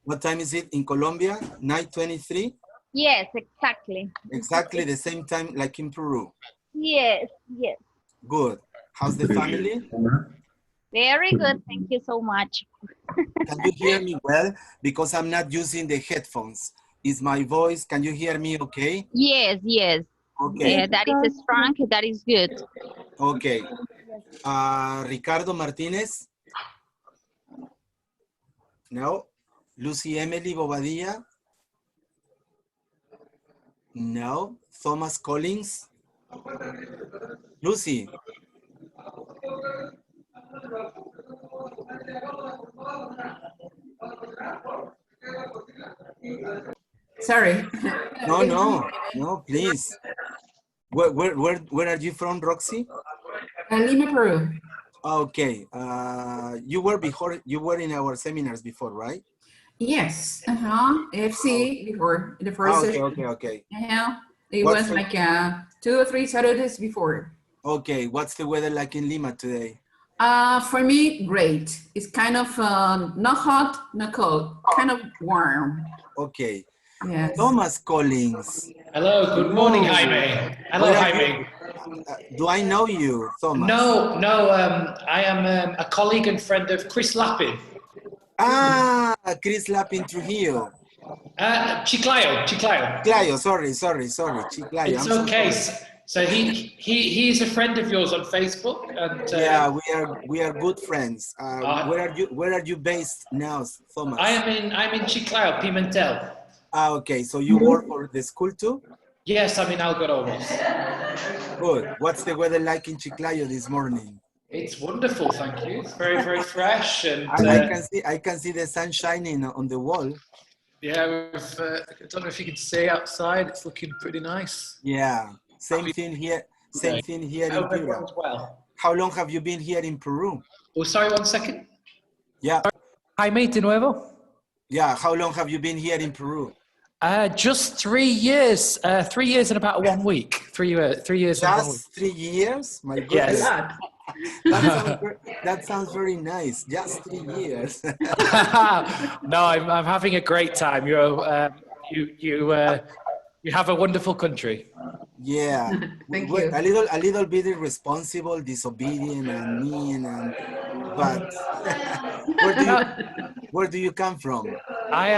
What time is it in Colombia? 9:23? Yes, exactly. Exactly the same time like in Peru. Yes, yes. Good. How's the family? Very good. Thank you so much. Can you hear me well? Because I'm not using the headphones. Is my voice, can you hear me okay? Yes, yes. Okay. That is strong. That is good. Okay. Ricardo Martinez? No. Lucy Emily Bobadilla? No. Thomas Collins? Lucy? Sorry. No, please. Where are you from, Roxy? Lima, Peru. Okay. You were in our seminars before, right? Yes. FC before the first Okay. session. It was like 2 or 3 Saturdays before. Okay. What's the weather like in Lima today? For me, great. It's kind of not hot, not cold, kind of warm. Okay. Yes. Thomas Collins. Hello, good morning, Jaime. Hello, Jaime. Do I know you, Thomas? No, I am a colleague and friend of Chris Lappin. Chris Lappin Trujillo. Chiclayo. Chiclayo, sorry, Chiclayo. It's okay. So he's a friend of yours on Facebook, and yeah, we are good friends. Where are you based now, Thomas? I'm in Chiclayo, Pimentel. Okay, so you work for the school too? Yes, I'm in Algodobos. Good. What's the weather like in Chiclayo this morning? It's wonderful, thank you. It's very, very fresh, and I can see the sun shining on the wall. Yeah, I don't know if you can see outside. It's looking pretty nice. Yeah, same thing here. Same thing here in Piura. Well. How long have you been here in Peru? Oh, sorry, 1 second. Yeah. Jaime, de nuevo. Yeah, how long have you been here in Peru? Just 3 years. 3 years and about 1 week. 3 years. 3 years. Just 3 years? My goodness. Yes. That sounds very nice. Just 3 years. No, I'm having a great time. You have a wonderful country. Yeah. Thank you. A little bit irresponsible, disobedient, and mean, but where do you come from? I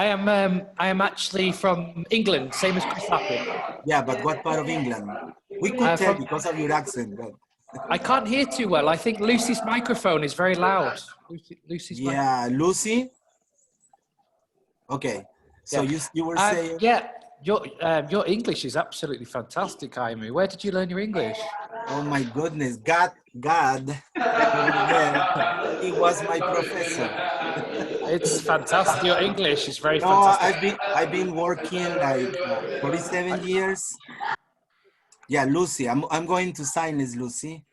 am actually from England, same as Chris Lappin. Yeah, but what part of England? We could tell because of your accent. But I can't hear too well. I think Lucy's microphone is very loud. Lucy's Lucy? Okay. So you were saying... Yeah, your English is absolutely fantastic, Jaime. Where did you learn your English? Oh my goodness, God, he was my professor. It's fantastic. Your English is very fantastic. I've been working like 47 years. Yeah, Lucy, I'm going to sign as Lucy.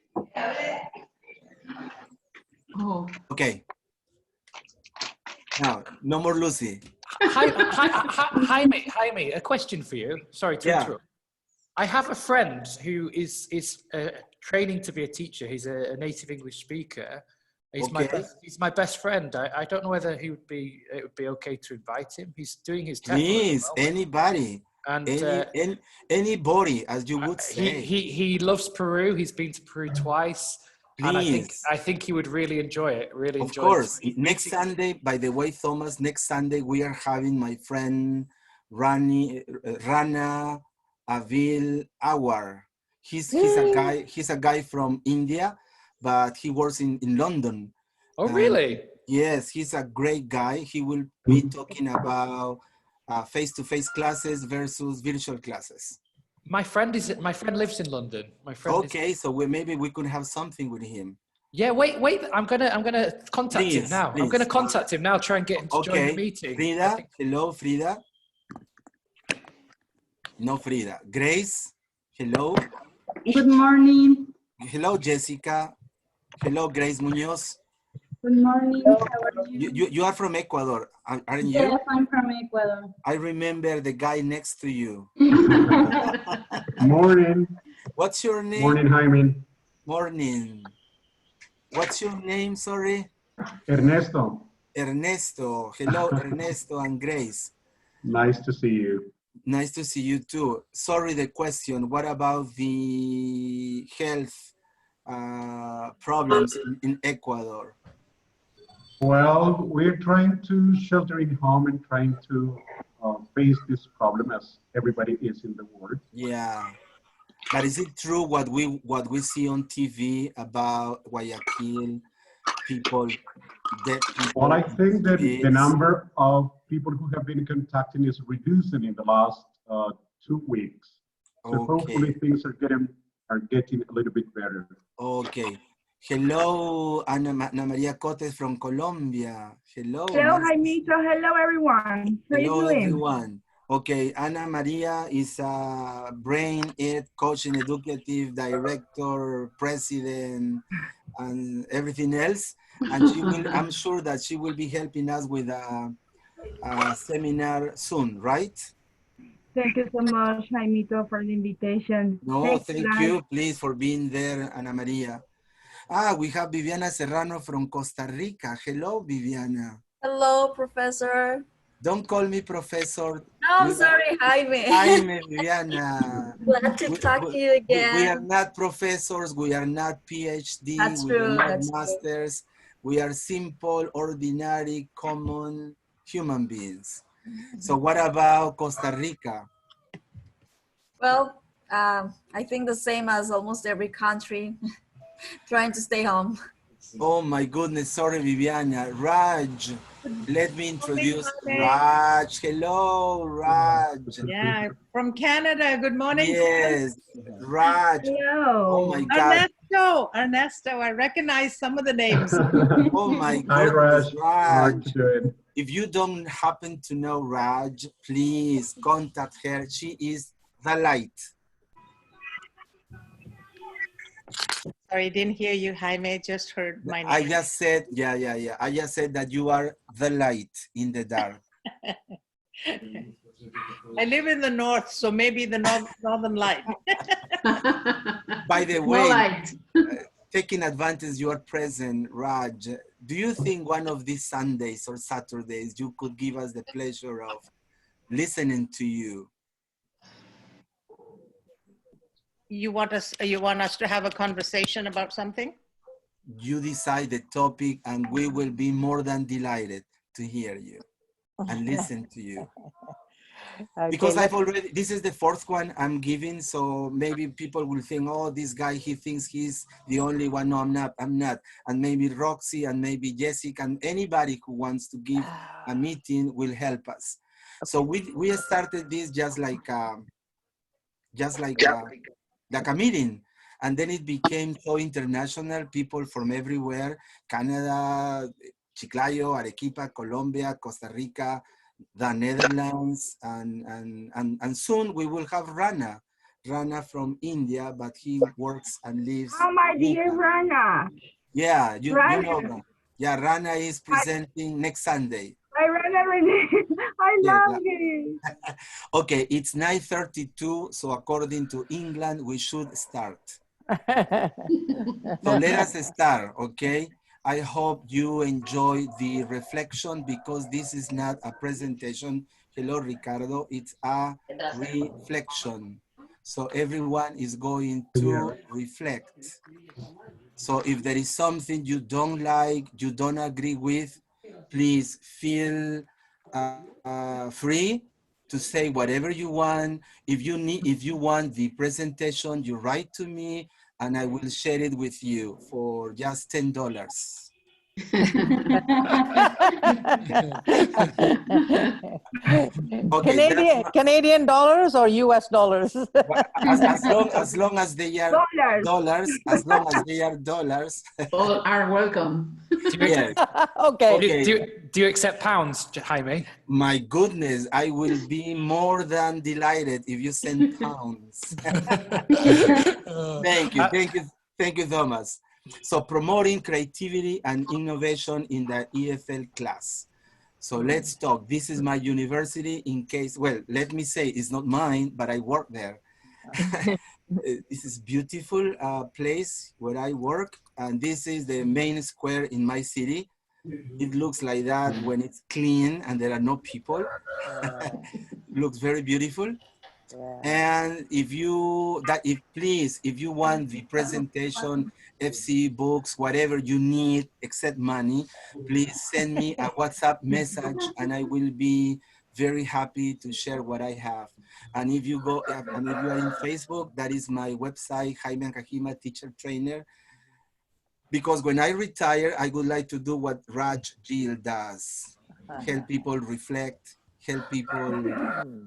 Oh. Okay. Now, no more Lucy. Jaime, a question for you. Sorry to interrupt. I have a friend who is training to be a teacher. He's a native English speaker. He's my best friend. I don't know whether it would be okay to invite him. He's doing his TESOL. Please, anybody. And anybody, as you would say. He loves Peru. He's been to Peru twice. Please. And I think he would really enjoy it. Of course. Next Sunday, by the way, Thomas, next Sunday we are having my friend Rana Avil Awar. He's a guy from India, but he works in London. Oh, really? Yes, he's a great guy. He will be talking about face-to-face classes versus virtual classes. My friend lives in London. Okay, so maybe we could have something with him. Yeah, wait. I'm gonna contact him now. I'm gonna contact him now. Try and get him to join the meeting. Frida, hello, Frida. No, Frida. Grace, hello. Good morning. Hello, Jessica. Hello, Grace Munoz. Good morning. How are you? You are from Ecuador, aren't you? Yes, I'm from Ecuador. I remember the guy next to you. Morning. What's your name? Morning, Jaime. Morning. What's your name, sorry? Ernesto. Ernesto. Hello, Ernesto and Grace. Nice to see you. Nice to see you too. Sorry, the question, what about the health problems in Ecuador? Well, we're trying to shelter in home and trying to face this problem as everybody is in the world. Yeah. But is it true what we see on TV about Guayaquil, people, dead people? Well, I think that the number of people who have been contacting is reducing in the last 2 weeks. So Okay. hopefully things are getting a little bit better. Okay. Hello, Ana Maria Cotes from Colombia. Hello. Hello, Jaimito. Hello, everyone. How Hello, you doing? everyone. Okay, Ana Maria is a brain ed coach and educative director, president, and everything else. And she will, I'm sure that she will be helping us with a seminar soon, right? Thank you so much, Jaimito, for the invitation. No, thank you, please, for being there, Ana Maria. We have Viviana Serrano from Costa Rica. Hello, Viviana. Hello, Professor. Don't call me Professor. No, I'm sorry, Jaime. Jaime, Viviana. Glad to talk to you again. We are not professors. We are not PhD. That's we true. are not That's masters. True. We are simple, ordinary, common human beings. So what about Costa Rica? Well, I think the same as almost every country. Trying to stay home. Oh my goodness, sorry, Viviana. Raj, let me introduce Raj. Hello, Raj. Yeah, from Canada. Good morning. Yes, Raj. Hello. Oh my God. Ernesto, I recognize some of the names. Oh my Hi, goodness, Raj. Raj. If you don't happen to know Raj, please contact her. She is the light. Sorry, didn't hear you, Jaime. Just heard my name. I just said, yeah. I just said that you are the light in the dark. I live in the north, so maybe the northern light. By the way, No light. taking advantage you are present, Raj, do you think one of these Sundays or Saturdays you could give us the pleasure of listening to you? You want us to have a conversation about something? You decide the topic and we will be more than delighted to hear you and listen to you. Okay, because this is the fourth one I'm giving, so maybe people will think, oh, this guy, he thinks he's the only one. No, I'm not. And maybe Roxy and maybe Jessica and anybody who wants to give a meeting will help us. Okay. So we started this just like a meeting, and then it became so international. People from everywhere: Canada, Chiclayo, Arequipa, Colombia, Costa Rica, the Netherlands, and soon we will have Rana from India, but he works and lives. Oh, my dear Rana. Yeah, you know Rana. Yeah, Rana is presenting next Sunday. I love it. Okay, it's 9:32, so according to England, we should start. So let us start, okay? I hope you enjoy the reflection because this is not a presentation. Hello, Ricardo. It's a reflection. So everyone is going to reflect. So if there is something you don't like, you don't agree with, please feel free to say whatever you want. If you want the presentation, you write to me and I will share it with you for just $10. Okay, Canadian dollars or US dollars? as long as they are dollars, as long as they are dollars. All are welcome. Yes. Okay. Do you accept pounds, Jaime? My goodness, I will be more than delighted if you send pounds. Thank you, Thomas. So promoting creativity and innovation in the EFL class. So let's talk. This is my university in case, well, let me say it's not mine, but I work there. This is beautiful place where I work. And this is the main square in my city. It looks like that when it's clean and there are no people. Looks very beautiful. And if you want the presentation, FC books, whatever you need except money, please send me a WhatsApp message and I will be very happy to share what I have. And if you are in Facebook, that is my website, Jaime Ancajima, teacher trainer. Because when I retire, I would like to do what Raj Jill does. Help people reflect, help people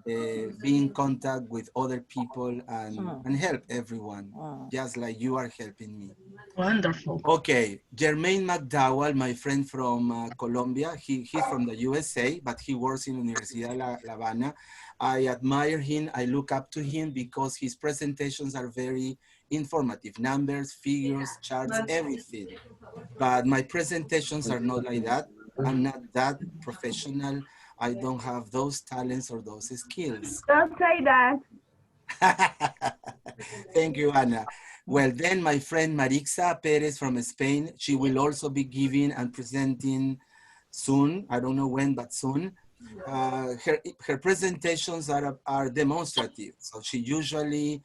be in contact with other people and help everyone, just like you are helping me. Wonderful. Okay, Jermaine McDowell, my friend from Colombia, he's from the USA, but he works in Universidad La Habana. I admire him, I look up to him because his presentations are very informative, numbers, figures, charts, everything. But my presentations are not like that. I'm not that professional. I don't have those talents or those skills. Don't say that. Thank you, Anna. Well, then my friend Marixa Perez from Spain, she will also be giving and presenting soon. I don't know when, but soon. Her presentations are demonstrative. So she usually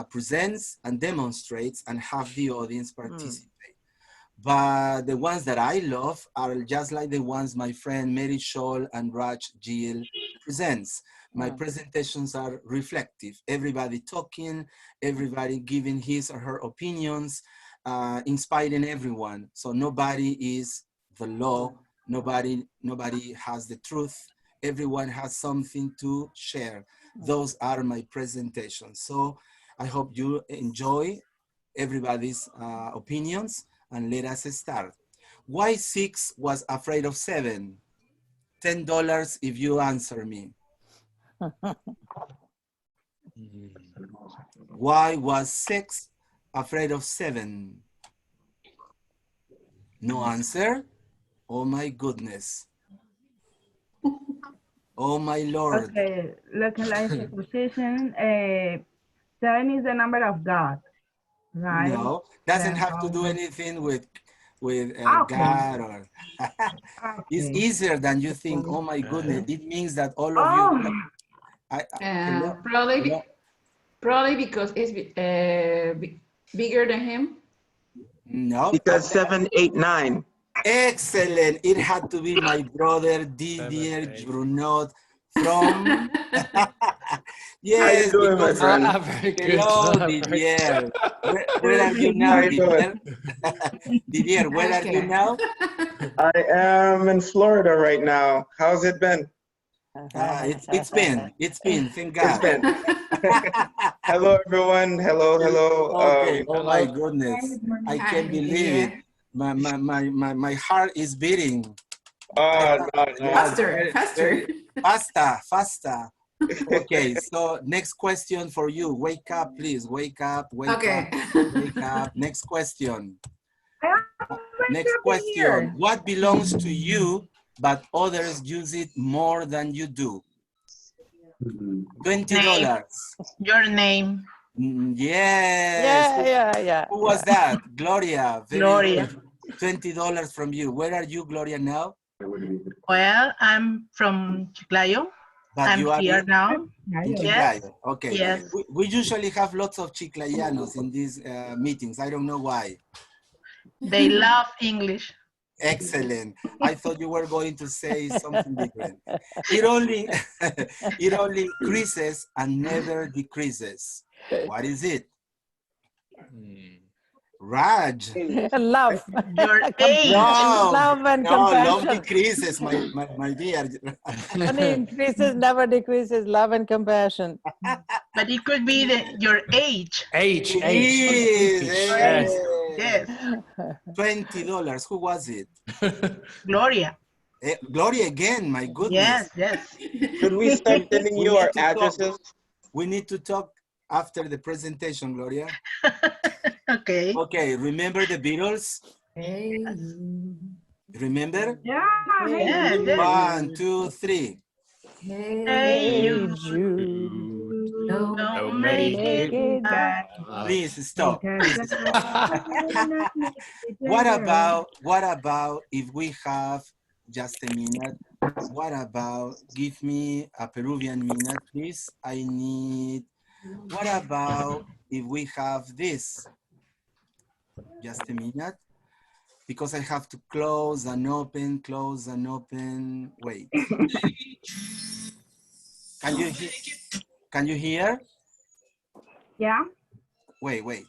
presents and demonstrates and have the audience participate. But the ones that I love are just like the ones my friend Mary Scholl and Raj Jill presents. My presentations are reflective. Everybody talking, everybody giving his or her opinions, inspiring everyone. So nobody is the law, nobody has the truth. Everyone has something to share. Those are my presentations. So I hope you enjoy everybody's opinions. And let us start. Why 6 was afraid of 7? $10 if you answer me. Why was 6 afraid of 7? No answer? Oh my goodness. Oh my Lord. Okay, localize the position. 7 is the number of God, right? No, doesn't have to do anything with God or it's easier than you think. Oh my goodness, it means that all of you probably because it's bigger than him. No, because 7, 8, 9. Excellent. It had to be my brother Didier Brunot from yes, how you doing, my friend? Hello, Didier. Where are you now, Didier? Didier, where are you now? I am in Florida right now. How's it been? It's been, thank God. It's been. Hello, everyone. Hello. Okay. Oh my goodness, I can't believe it. My heart is beating. Oh, no. Faster. Okay, so next question for you. Wake up, please. Wake up. Next question. Next question. What belongs to you, but others use it more than you do? $20. Your name. Yes. Yeah. Who was that? Gloria. Gloria. $20 from you. Where are you, Gloria, now? Well, I'm from Chiclayo. But I'm you are here now. In Chiclayo. Yes. Okay. Yes. We usually have lots of Chiclayanos in these meetings. I don't know why. They love English. Excellent. I thought you were going to say something different. It only increases and never decreases. What is it? Raj. Love. Your age. Love and compassion. Love decreases, my dear. Money increases, never decreases. Love and compassion. But it could be your age. Age. Yes. $20. Who was it? Gloria. Gloria again, my goodness. Yes. Should we start sending you our addresses? We need to talk after the presentation, Gloria. Okay. Okay, remember the Beatles? Hey. Remember? Yeah. 1, 2, 3. Hey, you. Don't make it bad. Please stop. Please stop. What about if we have just a minute? What about, give me a Peruvian minute, please? I need, what about if we have this? Just a minute. Because I have to close and open, wait. Can you hear? Yeah. Wait.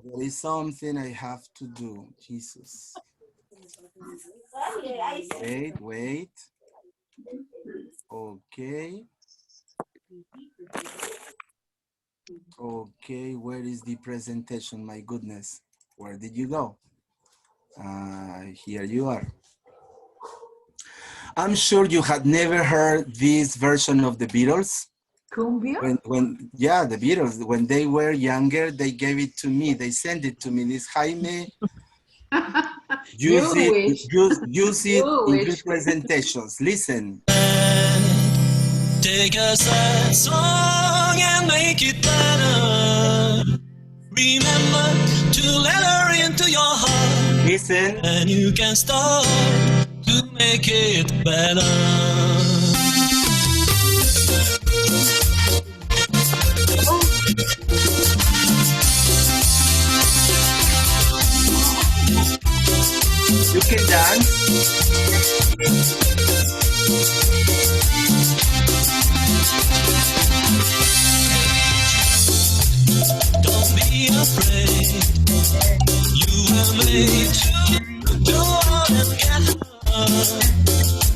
There is something I have to do, Jesus. Wait. Okay, where is the presentation? My goodness, where did you go? Here you are. I'm sure you had never heard this version of the Beatles. Cumbia? Yeah, the Beatles, when they were younger, they gave it to me. They sent it to me. This Jaime, use it in your presentations. Listen. Take a sad song and make it better. Remember to let her into your heart. Listen. And you can start to make it better. You can dance. Don't be afraid. You were made to go on and get her.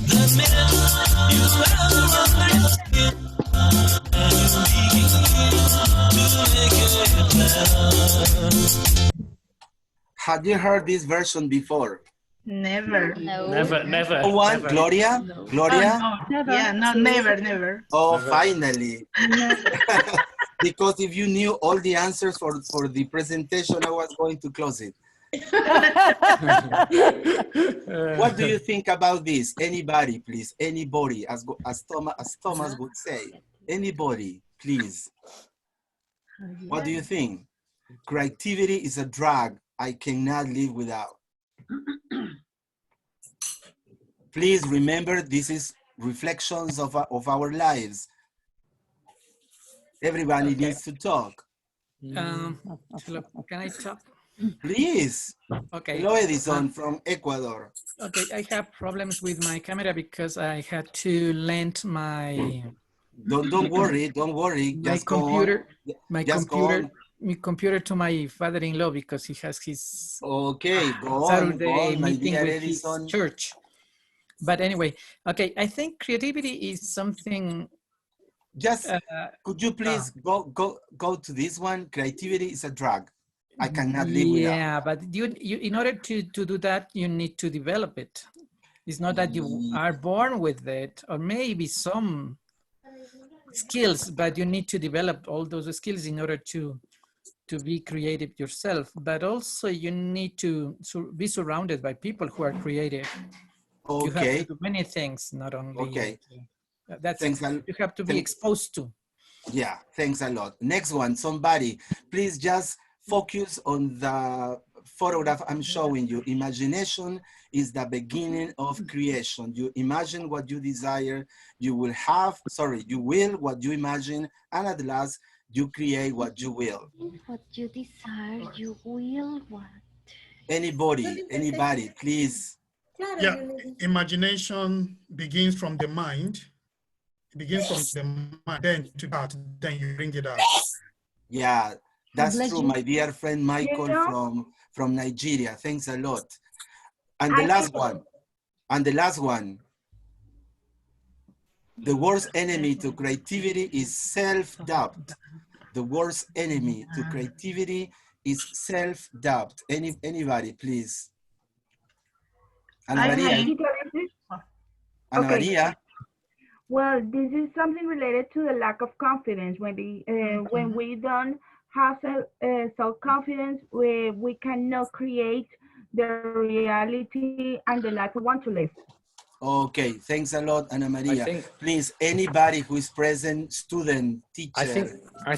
The minute you ever understand, and you begin to make it better. Had you heard this version before? Never. Never. No one? Gloria? Gloria? Oh, no. Yeah, no, never. Oh, finally. Because if you knew all the answers for the presentation, I was going to close it. What do you think about this? Anybody, please. Anybody, as Thomas would say. Anybody, please. What do you think? Creativity is a drug I cannot live without. Please remember, this is reflections of our lives. Everybody needs to talk. Hello, can I talk? Please. Okay. Hello, Edison from Ecuador. Okay, I have problems with my camera because I had to lend my... Don't worry. Just my computer to my father-in-law because he has his Saturday meeting with his church. But anyway, okay, I think creativity is something. Just could you please go to this one? Creativity is a drug I cannot live without. Yeah, but you in order to do that, you need to develop it. It's not that you are born with it, or maybe some skills, but you need to develop all those skills in order to be creative yourself. But also you need to be surrounded by people who are creative. Okay. You have to do many things, not only. Okay. That's it. You have to be exposed to. Yeah, thanks a lot. Next one, somebody, please just focus on the photograph I'm showing you. Imagination is the beginning of creation. You imagine what you desire, you will what you imagine, and at last, you create what you will. What you desire, you will what? Anybody, please. Yeah, imagination begins from the mind. It begins from the mind, then to that, then you bring it out. Yeah, that's true, my dear friend Michael from Nigeria. Thanks a lot. And the last one. The worst enemy to creativity is self-doubt. The worst enemy to creativity is self-doubt. Anybody, please. Ana Maria. Well, this is something related to the lack of confidence. When we don't have self-confidence, we cannot create the reality and the life we want to live. Okay, thanks a lot, Ana Maria. Please, anybody who is present, student, teacher. I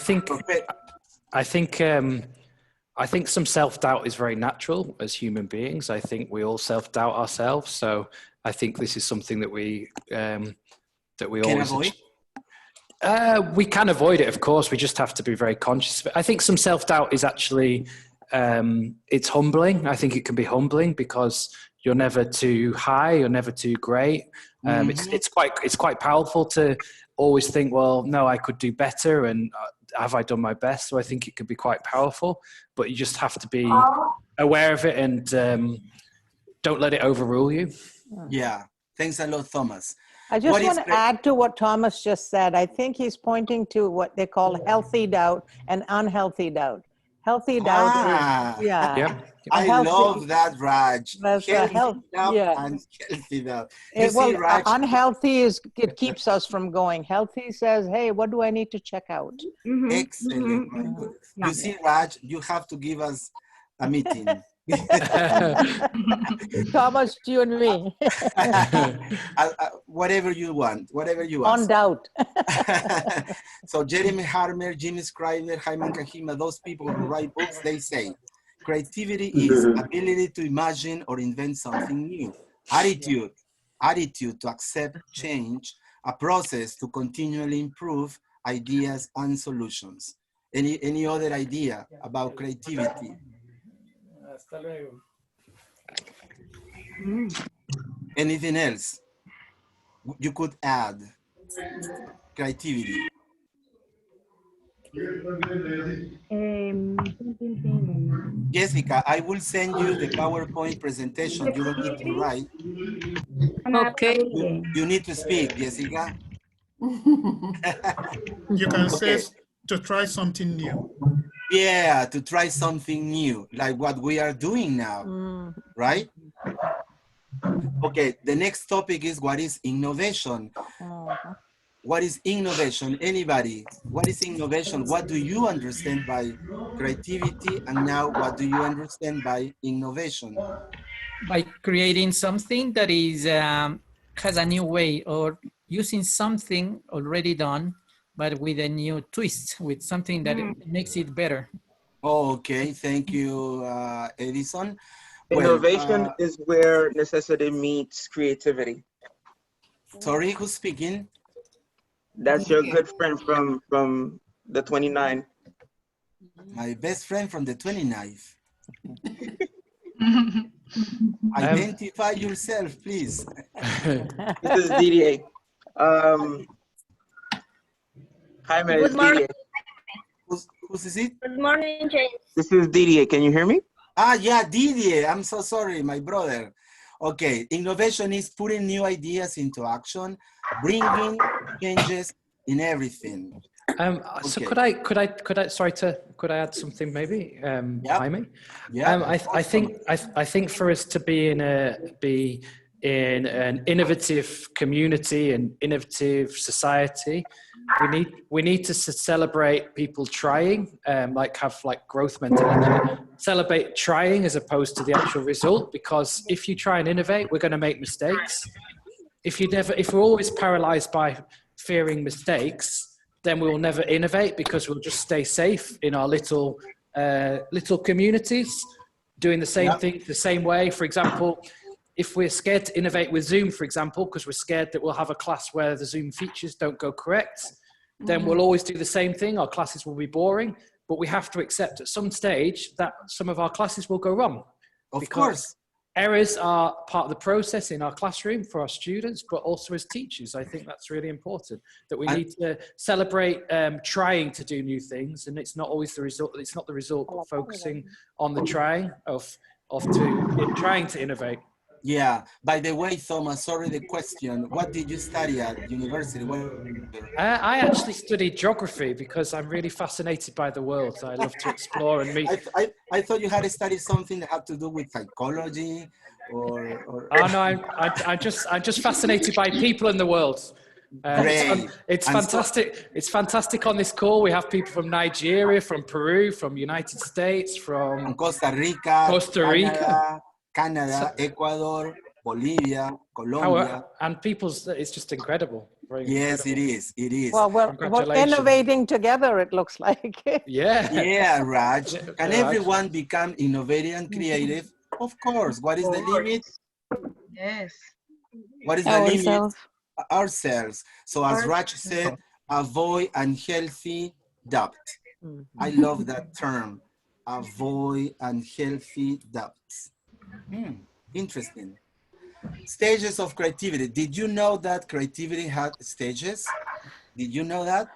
think some self-doubt is very natural as human beings. I think we all self-doubt ourselves. So I think this is something that we can always avoid. We can avoid it, of course. We just have to be very conscious of it. I think some self-doubt is actually it's humbling. I think it can be humbling because you're never too high, you're never too great. It's quite powerful to always think, well, no, I could do better, and have I done my best? So I think it could be quite powerful, but you just have to be aware of it and don't let it overrule you. Yeah, thanks a lot, Thomas. I just want to add to what Thomas just said. I think he's pointing to what they call healthy doubt and unhealthy doubt. Healthy doubt is, yeah. I love that, Raj. That's healthy doubt and healthy doubt. Well, Raj, unhealthy is, it keeps us from going. Healthy says, hey, what do I need to check out? Excellent. My goodness. You see, Raj, you have to give us a meeting. Thomas, you and me. Whatever you want, On doubt. So Jeremy Harmer, Jimmy Scribner, Jaime Ancajima, those people who write books, they say, creativity is ability to imagine or invent something new. Attitude to accept change, a process to continually improve ideas and solutions. Any other idea about creativity? Anything else you could add? Creativity. Jessica, I will send you the PowerPoint presentation. You don't need to write. Okay. You need to speak, Jessica. You can say to try something new. Yeah, to try something new, like what we are doing now, right? Okay, the next topic is what is innovation? What is innovation? Anybody? What is innovation? What do you understand by creativity? And now what do you understand by innovation? By creating something that is has a new way, or using something already done, but with a new twist, with something that makes it better. Okay, thank you, Edison. Innovation is where necessity meets creativity. Sorry, who's speaking? That's your good friend from the 29th. My best friend from the 29th. Identify yourself, please. This is Didier. Jaime is Didier. Who's is it? Good morning, James. This is Didier. Can you hear me? Ah, yeah, Didier. I'm so sorry, my brother. Okay, innovation is putting new ideas into action, bringing changes in everything. So could I add something maybe, Jaime? Yeah. I think for us to be in an innovative community and innovative society, we need to celebrate people trying, have growth mentality. Celebrate trying as opposed to the actual result, because if you try and innovate, we're going to make mistakes. If we're always paralyzed by fearing mistakes, then we will never innovate, because we'll just stay safe in our little communities, doing the same thing the same way. For example, if we're scared to innovate with Zoom, for example, because we're scared that we'll have a class where the Zoom features don't go correct, then we'll always do the same thing. Our classes will be boring, but we have to accept at some stage that some of our classes will go wrong. Of course. Errors are part of the process in our classroom for our students, but also as teachers. I think that's really important, that we need to celebrate trying to do new things, and it's not always the result. It's not the result, but focusing on the trying trying to innovate. Yeah. By the way, Thomas, sorry the question. What did you study at university? I actually studied geography because I'm really fascinated by the world. I love to explore and meet. I thought you had studied something that had to do with psychology or... Oh no, I'm just fascinated by people in the world. It's fantastic. It's fantastic on this call. We have people from Nigeria, from Peru, from United States, from Costa Rica, Canada, Ecuador. Bolivia, Colombia. And people's, it's just incredible. Very yes, incredible. it is. It is. Well, we're innovating together, it looks like. Yeah. Yeah, Raj. Can everyone become innovative and creative? Of course. What is the limit? Yes. What is the limit? Ourselves. So as Raj said, avoid unhealthy doubt. I love that term. Avoid unhealthy doubts. Interesting. Stages of creativity. Did you know that creativity had stages? Did you know that?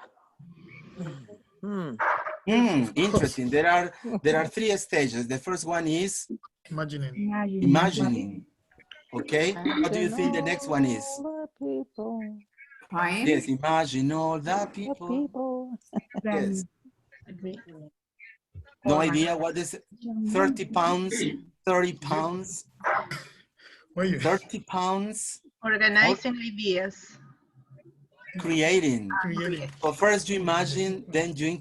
Interesting. There are 3 stages. The first one is imagining. Okay. What do you think the next one is? Crying? Yes, imagine all the people. Yes. No idea what is it? 30 pounds, 30 pounds, 30 pounds. Organizing ideas. Creating. So first you imagine, then you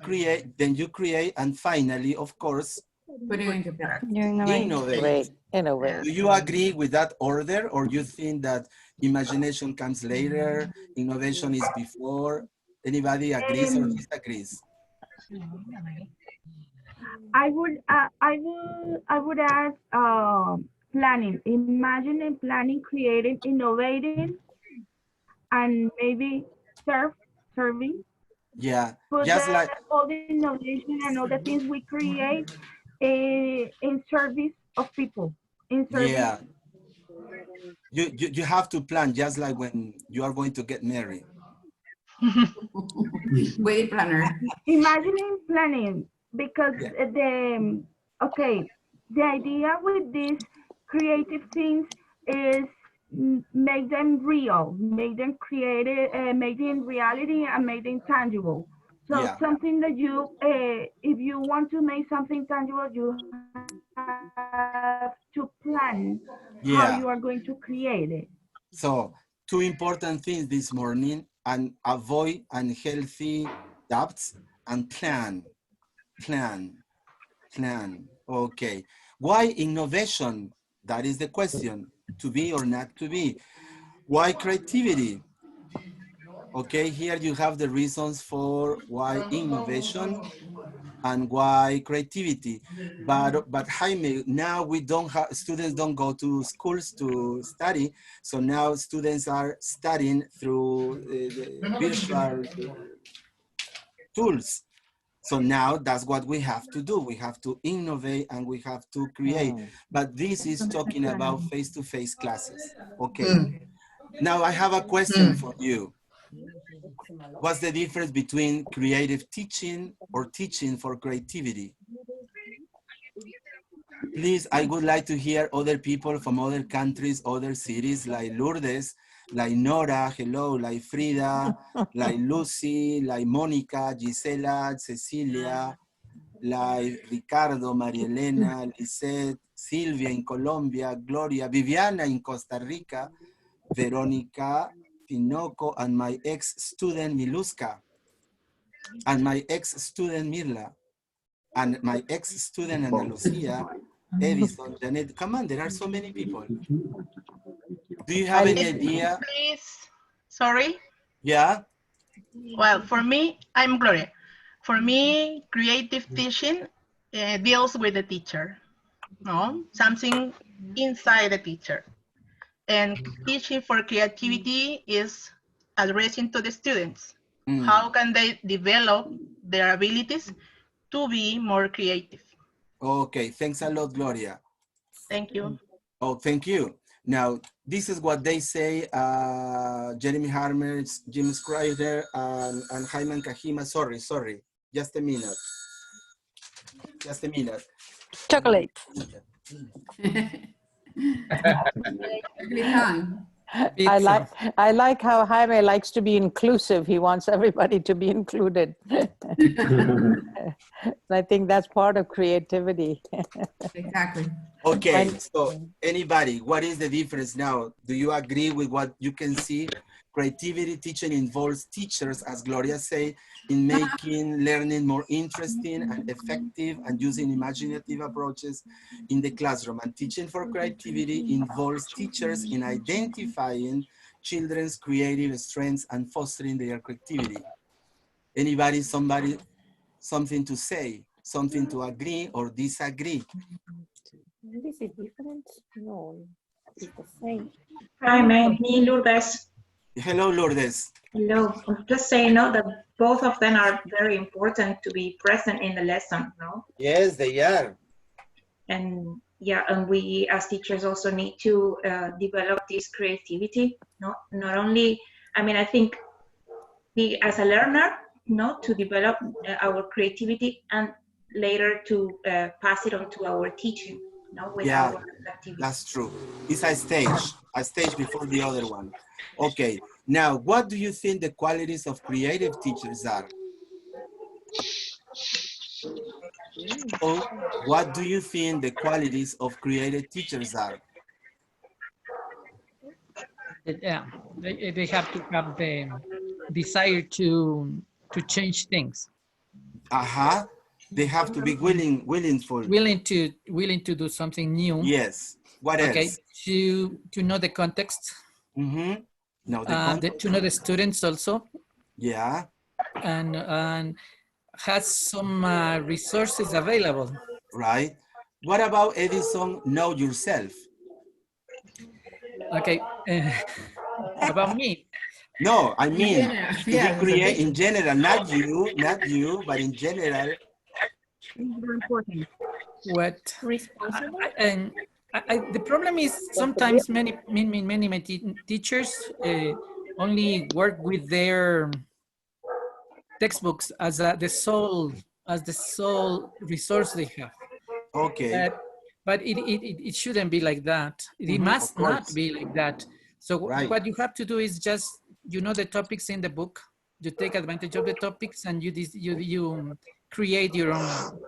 create, and finally, of course, put it into practice. Innovate. Great. Innovate. Do you agree with that order, or you think that imagination comes later, innovation is before? Anybody agrees or disagrees? I would add planning, imagining, planning, creating, innovating, and maybe serving. Yeah, Put just like all the innovation and all the things we create in service of people. In service. yeah. You have to plan, just like when you are going to get married. Wedding planner. Imagining, planning, because the idea with these creative things is make them real, make them creative, make them reality, and make them tangible. So something that you, if you want to make something tangible, you have to plan how you are going to create it. So 2 important things this morning: and avoid unhealthy doubts and plan. Okay. Why innovation? That is the question. To be or not to be. Why creativity? Okay, here you have the reasons for why innovation and why creativity. But Jaime, now we don't have, students don't go to schools to study. So now students are studying through the virtual tools. So now that's what we have to do. We have to innovate and we have to create. But this is talking about face-to-face classes. Okay. Now I have a question for you. What's the difference between creative teaching or teaching for creativity? Please, I would like to hear other people from other countries, other cities, like Lourdes, like Nora, hello, like Frida, like Lucy, like Monica, Gisela, Cecilia, like Ricardo, María Elena, Lisette, Silvia in Colombia, Gloria, Viviana in Costa Rica, Veronica, Pinoco, and my ex-student Miluska, and my ex-student Mirla, and my ex-student Ana Lucia, Edison, Janet. Come on, there are so many people. Do you have any idea? Please, sorry. Yeah? Well, for me, I'm Gloria. For me, creative teaching deals with the teacher, no? Something inside the teacher. And teaching for creativity is addressing to the students. How can they develop their abilities to be more creative? Okay, thanks a lot, Gloria. Thank you. Oh, thank you. Now, this is what they say, Jeremy Harmer, Jim Schreider, and Jaime Ancajima. Sorry, just a minute. Just a minute. Chocolate. I like how Jaime likes to be inclusive. He wants everybody to be included. I think that's part of creativity. Exactly. Okay, so anybody, what is the difference now? Do you agree with what you can see? Creativity teaching involves teachers, as Gloria said, in making learning more interesting and effective and using imaginative approaches in the classroom. And teaching for creativity involves teachers in identifying children's creative strengths and fostering their creativity. Anybody, somebody, something to say, something to agree or disagree? This is different? No, it's the same. Hi, me Lourdes. Hello, Lourdes. Hello. I'm just saying, no, that both of them are very important to be present in the lesson, no? Yes, they are. And yeah, and we as teachers also need to develop this creativity, no? Not only, I mean, I think we as a learner, no, to develop our creativity and later to pass it on to our teaching, no, with our activities. That's true. It's a stage before the other one. Okay, now what do you think the qualities of creative teachers are? So, what do you think the qualities of creative teachers are? Yeah, they have to have the desire to change things. They have to be willing to do something new. Yes. What else? To know the context. Mm-hmm. To know the students also. Yeah. And has some resources available. Right. What about Edison? Know yourself. Okay. About me. No, I mean, yeah, create in general, not you, but in general. It's very important. What? The problem is sometimes many teachers only work with their textbooks as the sole resource they have. Okay. But it shouldn't be like that. It must not be like that. So what you have to do is just, you know, the topics in the book, you take advantage of the topics and you create your own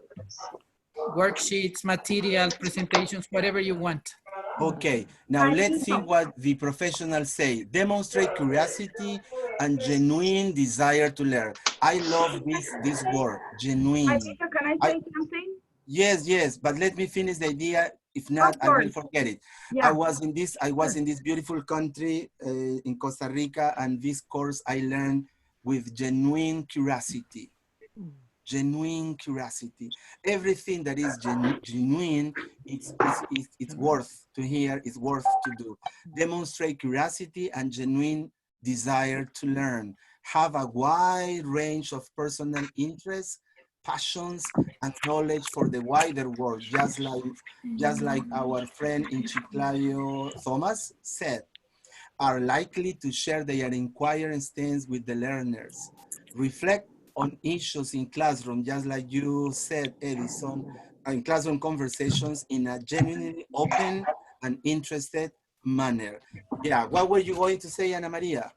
worksheets, materials, presentations, whatever you want. Okay, now let's see what the professionals say. Demonstrate curiosity and genuine desire to learn. I love this word, genuine. Can I say something? Yes, but let me finish the idea. If not, I will forget it. Yeah. I was in this beautiful country in Costa Rica, and this course I learned with genuine curiosity. Genuine curiosity. Everything that is genuine, it's worth to hear, it's worth to do. Demonstrate curiosity and genuine desire to learn. Have a wide range of personal interests, passions, and knowledge for the wider world, just like our friend in Chiclayo, Thomas, said, are likely to share their inquiring stance with the learners. Reflect on issues in classroom, just like you said, Edison, in classroom conversations in a genuinely open and interested manner. Yeah, what were you going to say, Ana Maria?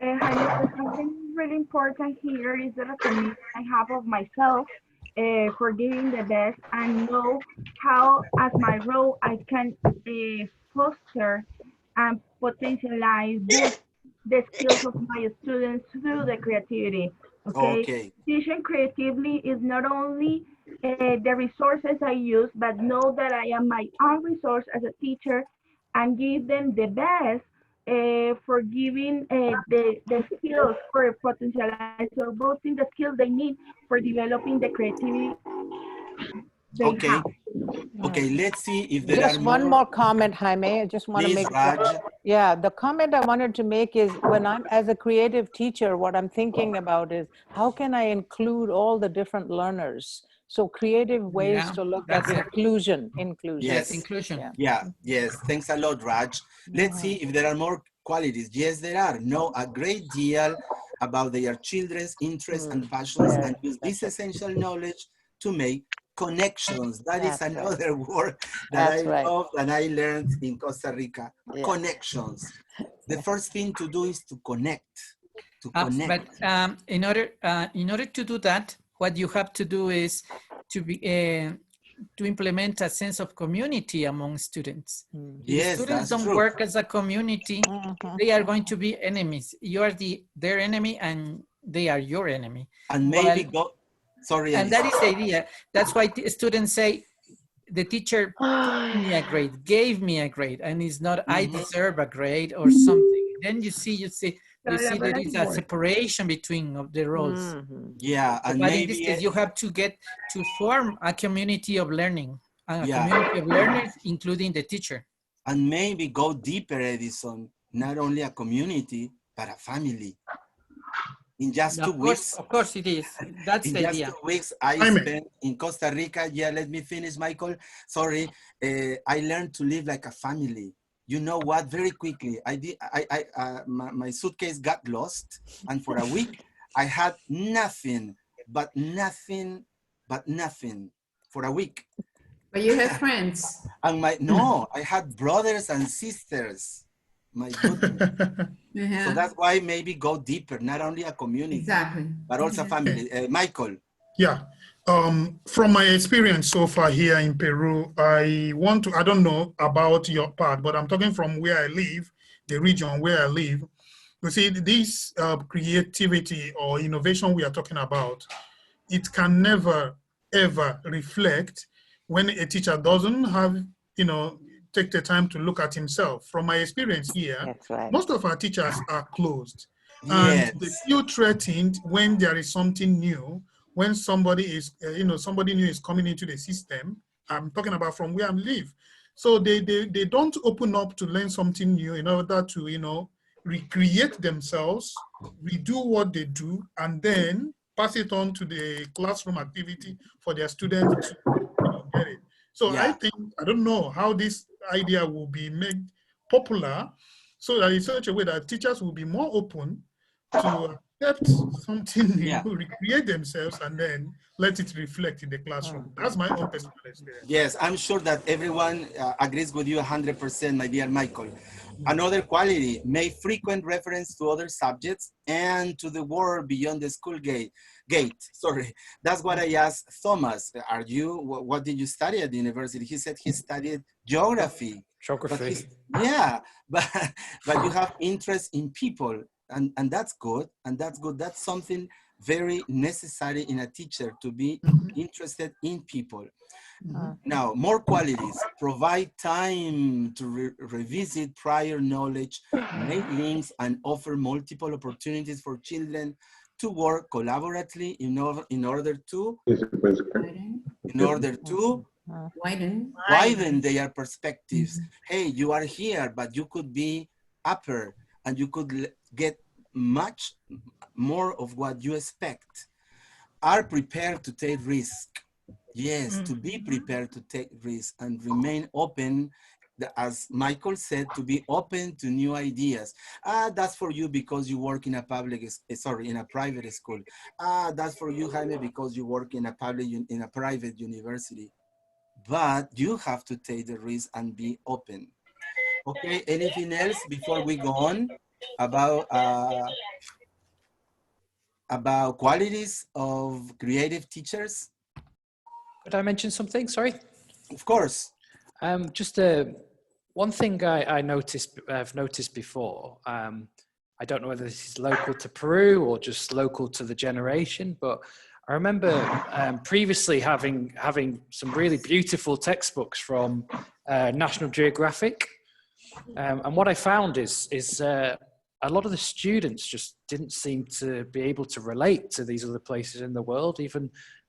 Something really important here is the recognition I have of myself for giving the best and know how, as my role, I can foster and potentialize the skills of my students through the creativity. Okay. Teaching creatively is not only the resources I use, but know that I am my own resource as a teacher and give them the best for giving the skills for potentialize or boosting the skills they need for developing the creativity they have. Okay, let's see if there just are one more comment, Jaime. I just want to make the comment I wanted to make is when I'm as a creative teacher, what I'm thinking about is how can I include all the different learners? So creative ways to look at inclusion. Yes, inclusion. Yes. Thanks a lot, Raj. Let's see if there are more qualities. Yes, there are. Know a great deal about their children's interests and passions and use this essential knowledge to make connections. That is another word that I love and I learned in Costa Rica. Connections. The first thing to do is to connect. But in order to do that, what you have to do is to be to implement a sense of community among students. If Yes, students that's don't true. work as a community, they are going to be enemies. You are their enemy and they are your enemy. And maybe go, sorry. And that is the idea. That's why students say, the teacher gave me a grade, and it's not I deserve a grade or something. Then you see there is a separation between the roles. Yeah, and but maybe in this case, you have to get to form a community of learning, a Yeah. community of learners, including the teacher. And maybe go deeper, Edison, not only a community, but a family. In just 2 weeks. Of course it is. That's in the just idea. 2 weeks, I spent in Costa Rica. Yeah, let me finish, Michael. Sorry. I learned to live like a family. You know what? Very quickly, my suitcase got lost. And for a week, I had nothing for a week. But you have friends. And I had brothers and sisters. My goodness. So that's why maybe go deeper, not only a community, but also family. Michael. Yeah. From my experience so far here in Peru, I don't know about your part, but I'm talking from where I live, the region where I live. You see, this creativity or innovation we are talking about, it can never, ever reflect when a teacher doesn't have, take the time to look at himself. From my experience here, most of our teachers are closed. Yes. And they feel threatened when there is something new, when somebody is, somebody new is coming into the system. I'm talking about from where I live. So they don't open up to learn something new in order to, recreate themselves, redo what they do, and then pass it on to the classroom activity for their students to get it. So I don't know how this idea will be made popular so that in such a way that teachers will be more open to accept something new, recreate themselves, and then let it reflect in the classroom. That's my own personal experience. Yes, I'm sure that everyone agrees with you 100%, my dear Michael. Another quality, make frequent reference to other subjects and to the world beyond the school gate. Sorry, that's what I asked Thomas. What did you study at the university? He said he studied geography. Geography. But you have interest in people, and that's good. And that's good. That's something very necessary in a teacher, to be interested in people. Now, more qualities. Provide time to revisit prior knowledge, make links, and offer multiple opportunities for children to work collaboratively in order to widen their perspectives. Hey, you are here, but you could be upper, and you could get much more of what you expect. Are prepared to take risk. Yes, to be prepared to take risks and remain open, as Michael said, to be open to new ideas. That's for you because you work in a private school. That's for you, Jaime, because you work in a private university. But you have to take the risk and be open. Okay, anything else before we go on about qualities of creative teachers? Could I mention something? Sorry. Of course. Just one thing I've noticed before. I don't know whether this is local to Peru or just local to the generation, but I remember previously having some really beautiful textbooks from National Geographic, and what I found is a lot of the students just didn't seem to be able to relate to these other places in the world,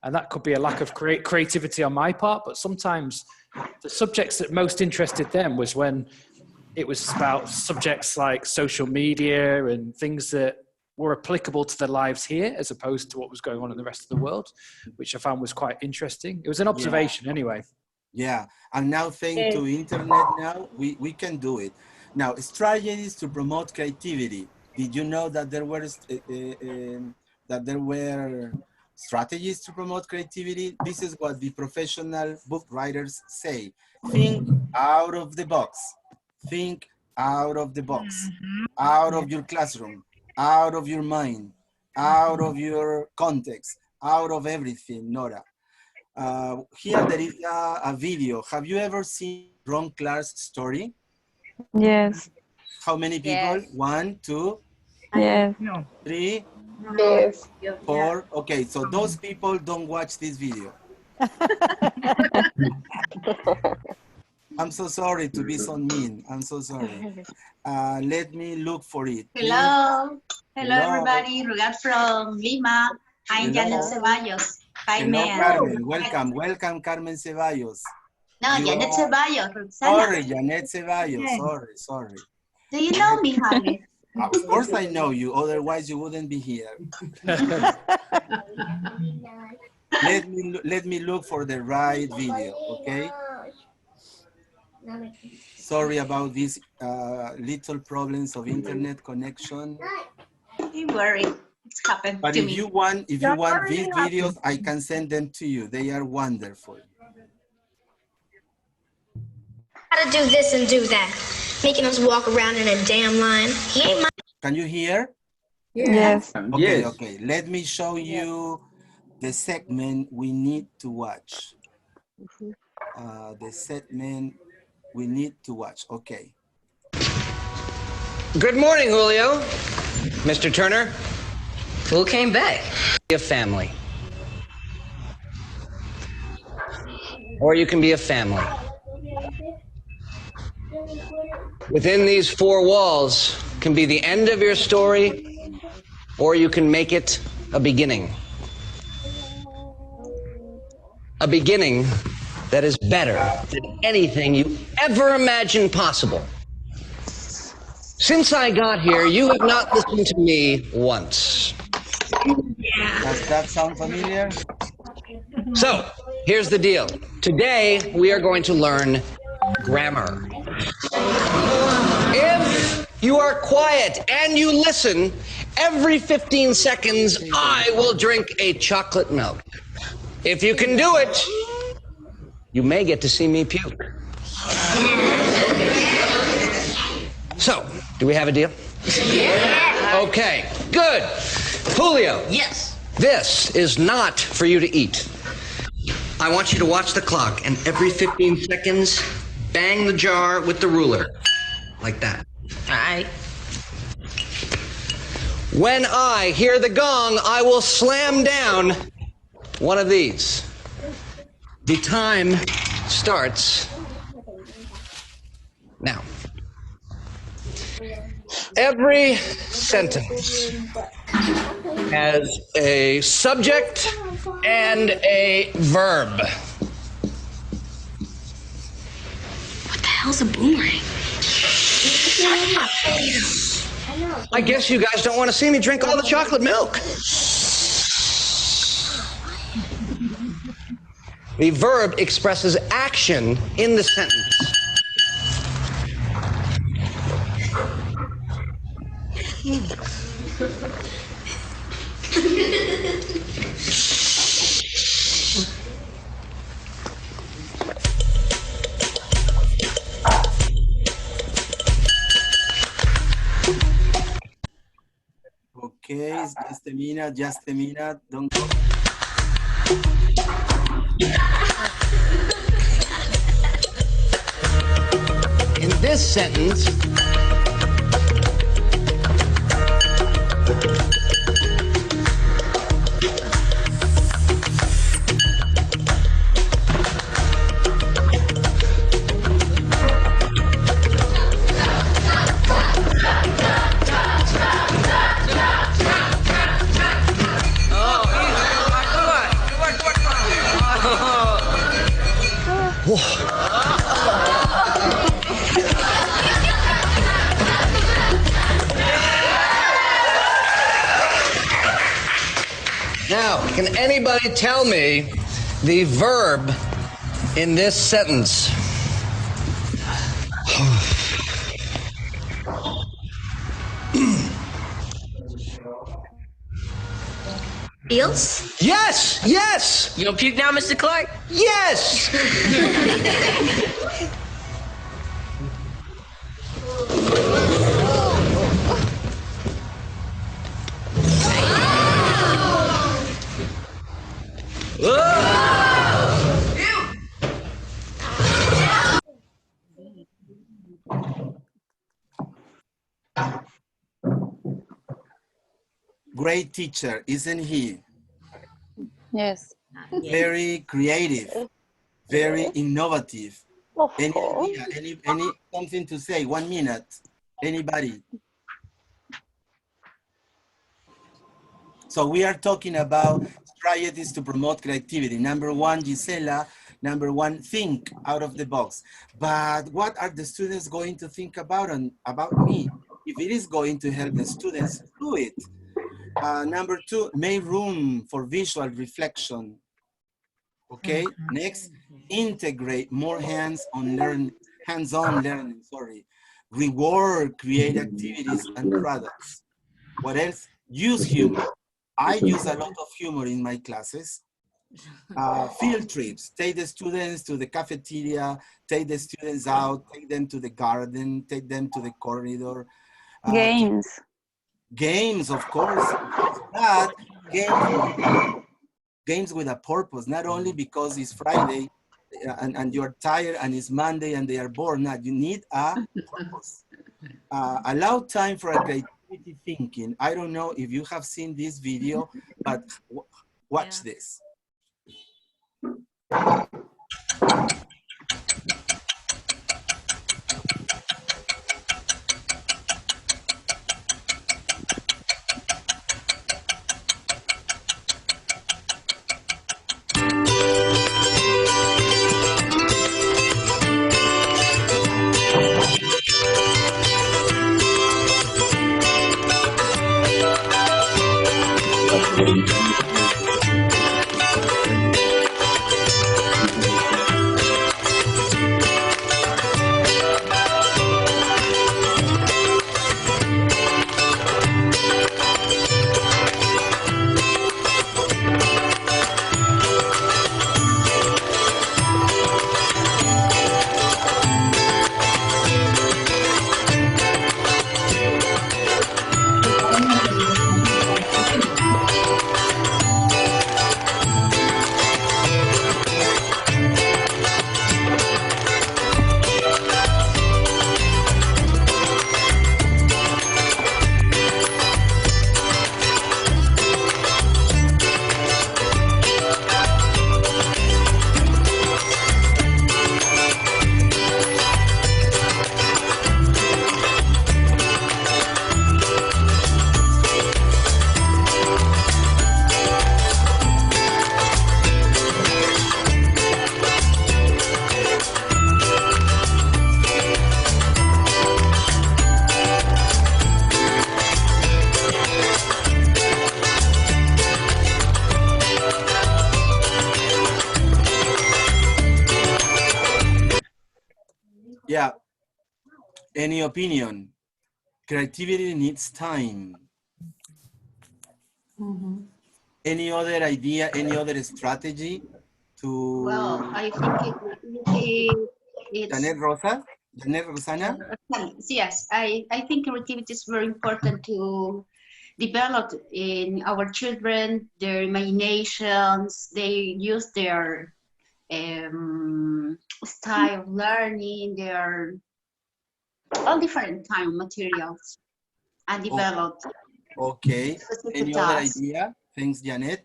and that could be a lack of creativity on my part, but sometimes the subjects that most interested them was when it was about subjects like social media and things that were applicable to their lives here as opposed to what was going on in the rest of the world, which I found was quite interesting. It was an observation anyway. Yeah, and now thanks to internet now, we can do it. Now, strategies to promote creativity. Did you know that there were strategies to promote creativity? This is what the professional book writers say. Think out of the box. Think out of the box. Out of your classroom. Out of your mind. Out of your context. Out of everything, Nora. Here there is a video. Have you ever seen Ron Clark's story? Yes. How many people? Yes. 1, 2, Yes. 3, Yes. 4. Okay, so those people don't watch this video. I'm so sorry to be so mean. I'm so sorry. Let me look for it. Hello. Hello. Everybody. Rugat from Lima. I'm Janet Ceballos. Jaime. Hello, Carmen. Welcome. Welcome, Carmen Ceballos. No, You Janet are- Ceballos. Roxana. Sorry, Janet Ceballos. Yes. Sorry. Do you know me, Jaime? Of course I know you. Otherwise, you wouldn't be here. Let me look for the right video, okay? Sorry about these little problems of internet connection. Don't worry. It's happened But to if me. you want these videos, I can send them to you. They are wonderful. How to do this and do that, making us walk around in a damn line. He ain't my. Can you hear? Yes. Okay, okay. Let me show you the segment we need to watch. The segment we need to watch. Okay. Good morning, Julio. Mr. Turner. Who came back? Be a family. Or you can be a family. Within these four walls can be the end of your story, or you can make it a beginning. A beginning that is better than anything you ever imagined possible. Since I got here, you have not listened to me once. Does that sound familiar? So, here's the deal. Today, we are going to learn grammar. If you are quiet and you listen, every 15 seconds, I will drink a chocolate milk. If you can do it, you may get to see me puke. So, do we have a deal? Yeah. Okay, good. Julio. Yes. This is not for you to eat. I want you to watch the clock, and every 15 seconds, bang the jar with the ruler. Like that. All right. When I hear the gong, I will slam down one of these. The time starts now. Every sentence has a subject and a verb. What the hell's a boomerang? I guess you guys don't want to see me drink all the chocolate milk. The verb expresses action in the sentence. Okay, just a minute, don't go. In this sentence, now, can anybody tell me the verb in this sentence? Feels? Yes, yes. You gonna puke now, Mr. Clark? Yes. great teacher, isn't he? Yes. Very creative, very innovative. Of Any course. idea, any something to say? 1 minute, anybody? So we are talking about strategies to promote creativity. Number one, Gisela. Number one, think out of the box. But what are the students going to think about me? If it is going to help the students, do it. Number two, make room for visual reflection. Okay, next, integrate more hands-on learning, reward create activities and products. What else? Use humor. I use a lot of humor in my classes. Field trips, take the students to the cafeteria, take the students out, take them to the garden, take them to the corridor. Games. Games, of course, but games with a purpose, not only because it's Friday and you're tired and it's Monday and they are bored. No, you need a purpose. Allow time for a creativity thinking. I don't know if you have seen this video, but watch this. Yeah. Any opinion? Creativity needs time. Any other idea, any other strategy to... Well, I think it's... Janet Rosa? Janet Rosana? Yes, I think creativity is very important to develop in our children, their imaginations. They use their style of learning, their all different kind of materials and develop. Okay. Any other idea? Thanks, Janet.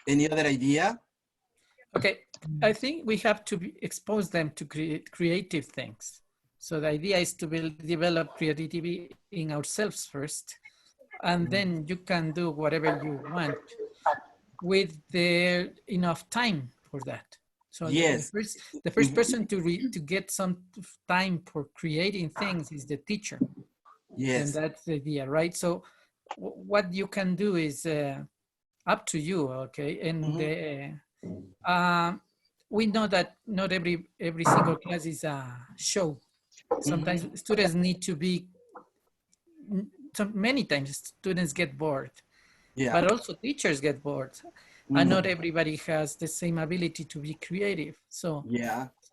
Any other idea? Okay, I think we have to expose them to create creative things. So the idea is to develop creativity in ourselves first, and then you can do whatever you want with enough time for that. So yes, the first person to get some time for creating things is the teacher. Yes. And that's the idea, right? So what you can do is up to you, okay? And we know that not every single class is a show. Sometimes students need to be, many times students get bored, but also teachers get bored. And not everybody has the same ability to be creative. So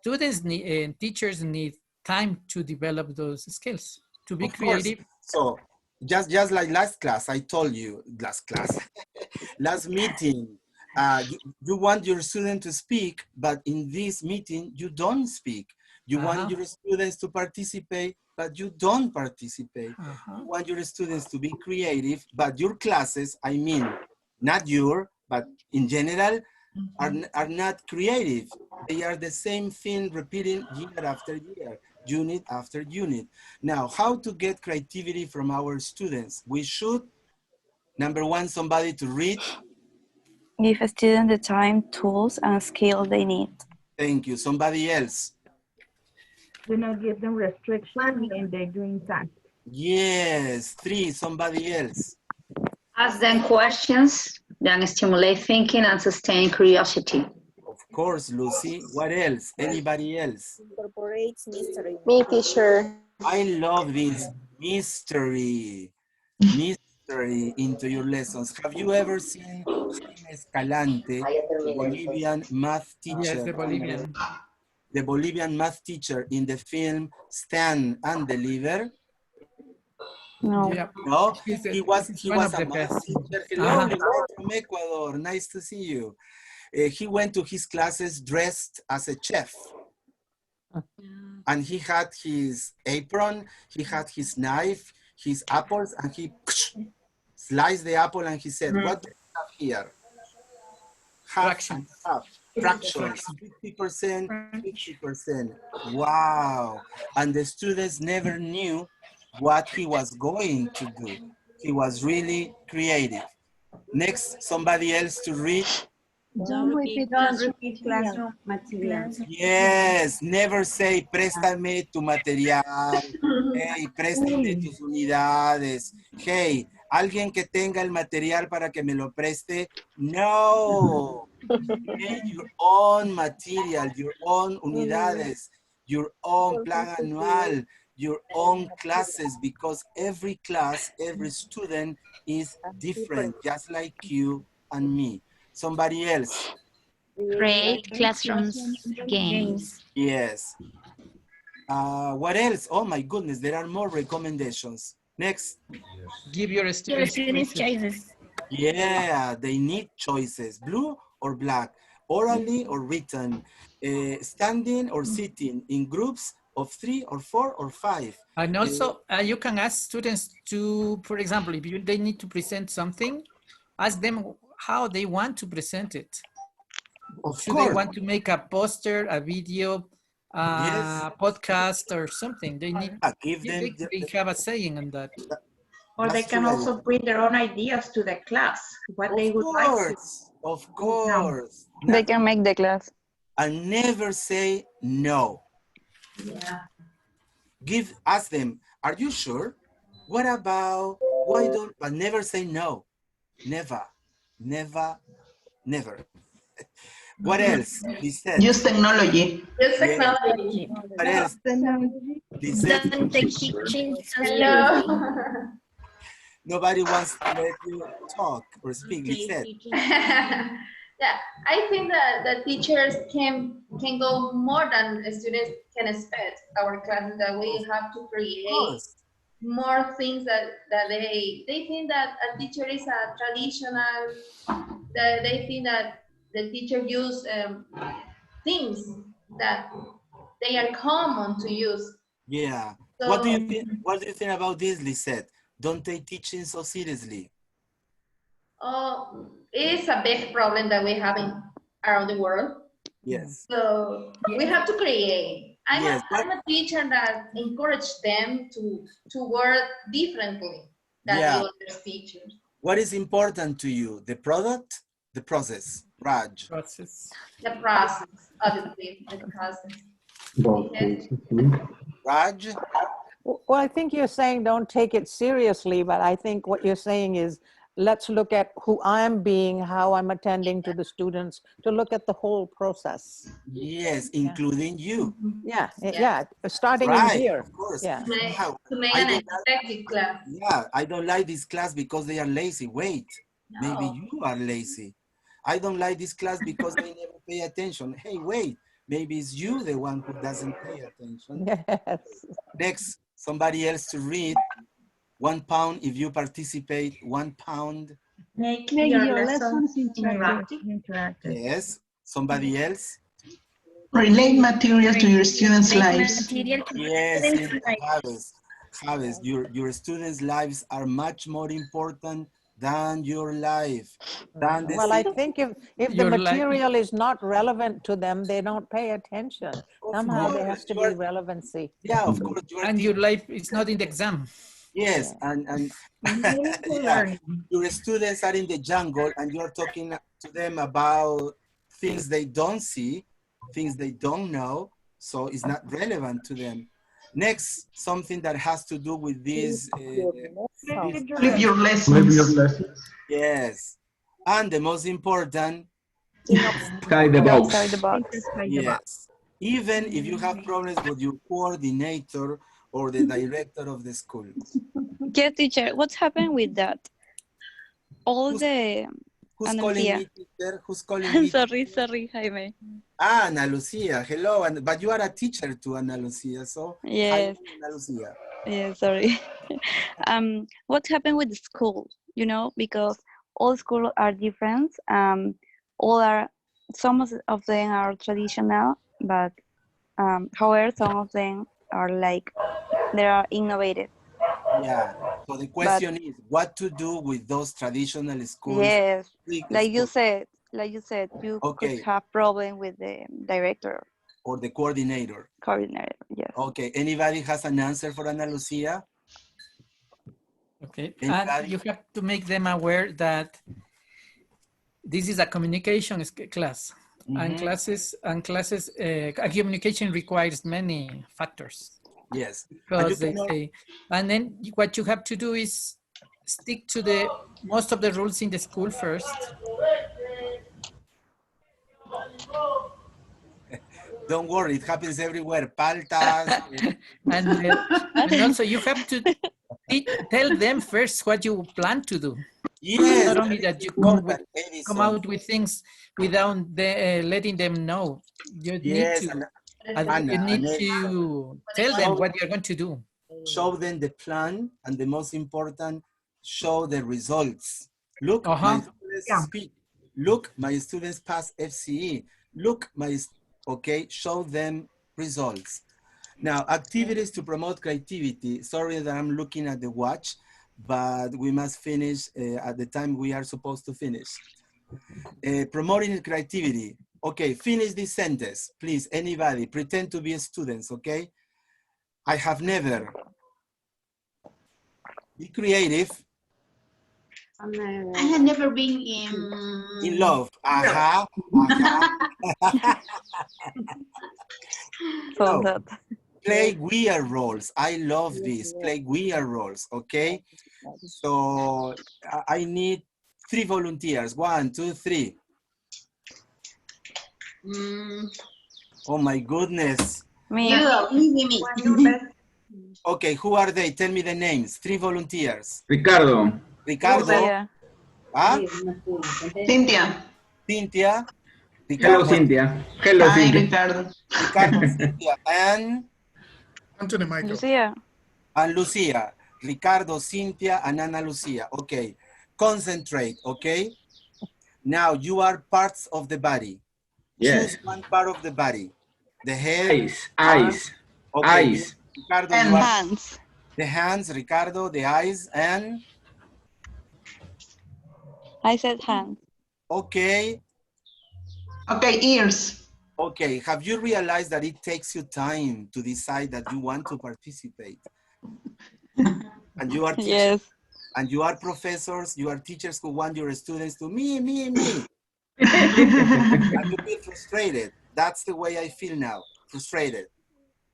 students need and teachers need time to develop those skills, to be creative. So just like last class, I told you, last meeting, you want your student to speak, but in this meeting, you don't speak. You want your students to participate, but you don't participate. You want your students to be creative, but your classes, I mean, not your, but in general, are not creative. They are the same thing repeating year after year, unit after unit. Now, how to get creativity from our students? We should, number one, somebody to read. Give a student the time, tools, and skills they need. Thank you. Somebody else. Do not give them restrictions when they're doing tasks. Yes. 3, somebody else. Ask them questions, then stimulate thinking and sustain curiosity. Of course, Lucy. What else? Anybody else? Incorporates mystery. Me, teacher. I love this mystery into your lessons. Have you ever seen Jaime Escalante, the Bolivian math teacher? Yes, the Bolivian. The Bolivian math teacher in the film Stand and Deliver? No. Yep. No, he was a math best. teacher. Hello, you're from Ecuador. Nice to see you. He went to his classes dressed as a chef. And he had his apron, he had his knife, his apples, and he sliced the apple and he said, what do we have here? Fractions. Fractions, 50%, 50%. Wow. And the students never knew what he was going to do. He was really creative. Next, somebody else to read. Don't repeat classroom material. Yes, never say, préstame tu material. Hey, préstame tus unidades. Hey, alguien que tenga el material para que me lo preste. No. Create your own material, your own unidades, your own plan anual, your own classes, because every class, every student is different, just like you and me. Somebody else. Create classrooms games. Yes. What else? Oh my goodness, there are more recommendations. Next. Give your students choices. Yeah, they need choices. Blue or black, orally or written, standing or sitting, in groups of 3 or 4 or 5. And also, you can ask students to, for example, if they need to present something, ask them how they want to present it. Should they want to make a poster, a video, podcast, or something? They need. Give them. They have a saying on that. Or they can also bring their own ideas to the class, what they would like to. Of course. They can make the class. And never say no. Yeah. Ask them, are you sure? What about, why don't, but never say no. Never, never, never. What else? Use technology. Use technology. What else? Don't take teaching so Nobody wants to let you talk or speak, Lisette. Yeah, I think that the teachers can go more than the students can expect. Our classes, that we have to create more things that they think that a teacher is a traditional, that they think that the teacher use things that they are common to use. Yeah. So, What do you think about this, Lisette? Don't take teaching so seriously? It is a big problem that we have around the world. Yes. So we have to create. I'm a teacher that encourage them to work differently than the other teachers. What is important to you? The product, the process? Raj. The process, obviously, the process. Raj? Well, I think you're saying don't take it seriously, but I think what you're saying is let's look at who I'm being, how I'm attending to the students, to look at the whole process. Yes, including you. Yeah, starting in here. Of course. To make an effective class. Yeah, I don't like this class because they are lazy. Wait, maybe you are lazy. I don't like this class because they never pay attention. Hey, wait, maybe it's you the one who doesn't pay attention. Yes. Next, somebody else to read. £1 if you participate, £1. Make your lessons interactive. Yes, somebody else. Relate material to your students' lives. Yes, Javes, your students' lives are much more important than your life. Than the Well, I think if the material is not relevant to them, they don't pay attention. Somehow there has to be relevancy. Yeah, of course. And your life is not in the exam. Yes, and yeah, your students are in the jungle and you're talking to them about things they don't see, things they don't know, so it's not relevant to them. Next, something that has to do with this. Live your lessons. Yes, and the most important, Outside the box. Outside the box. yes. Even if you have problems with your coordinator or the director of the school. Yes, teacher. What's happened with that? All the Who's Ana calling Lucia. me, teacher? Who's calling me? sorry, Jaime. Ah, Ana Lucia, hello. But you are a teacher to Ana Lucia, so Yes. hi, Ana Lucia. Yeah, sorry. What happened with the school? You know, because all schools are different. Some of them are traditional, but however, some of them are like they are innovative. Yeah. So the question is, what to do with those traditional schools? Yes, big like you schools, said, you Okay. could have problem with the director, or the coordinator? coordinator. Yes. Okay. Anybody has an answer for Ana Lucia? Okay, Anybody? and you have to make them aware that this is a communication class, and communication requires many factors. Yes. Because they say, and then what you have to do is stick to the most of the rules in the school first. Don't worry, it happens everywhere. Paltas. and also you have to tell them first what you plan to do. Yes, not only that you come out with things without letting them know. You need to tell them what you're going to do. Show them the plan, and the most important, show the results. Look, my students speak. Look, my students pass FCE. Look, okay, show them results. Now, activities to promote creativity. Sorry that I'm looking at the watch, but we must finish at the time we are supposed to finish. Promoting creativity. Okay, finish this sentence, please. Anybody, pretend to be students, okay? I have never. Be creative. I have never been in love. Aha. No. Play weird roles. I love this. Play weird roles, okay? So I need 3 volunteers. 1, 2, 3. Oh my goodness. Me. Okay, who are they? Tell me the names. 3 volunteers. Ricardo. Ricardo. Ah? Cynthia. Cynthia. Ricardo. Hello, Cynthia. Hello, Hi, Cynthia. Ricardo. Ricardo, Cynthia, and Anthony Michael. Lucia. And Lucia. Ricardo, Cynthia, and Ana Lucia. Okay. Concentrate, okay? Now you are parts of the body. Yes. Choose one part of the body. The head. Eyes. Okay. Eyes. Ricardo, and hands. The hands, Ricardo, the eyes, and? I said hands. Okay. Okay, ears. Okay, have you realized that it takes you time to decide that you want to participate? And you are teachers, yes. And you are professors, you are teachers who want your students to me. And you feel frustrated. That's the way I feel now, frustrated.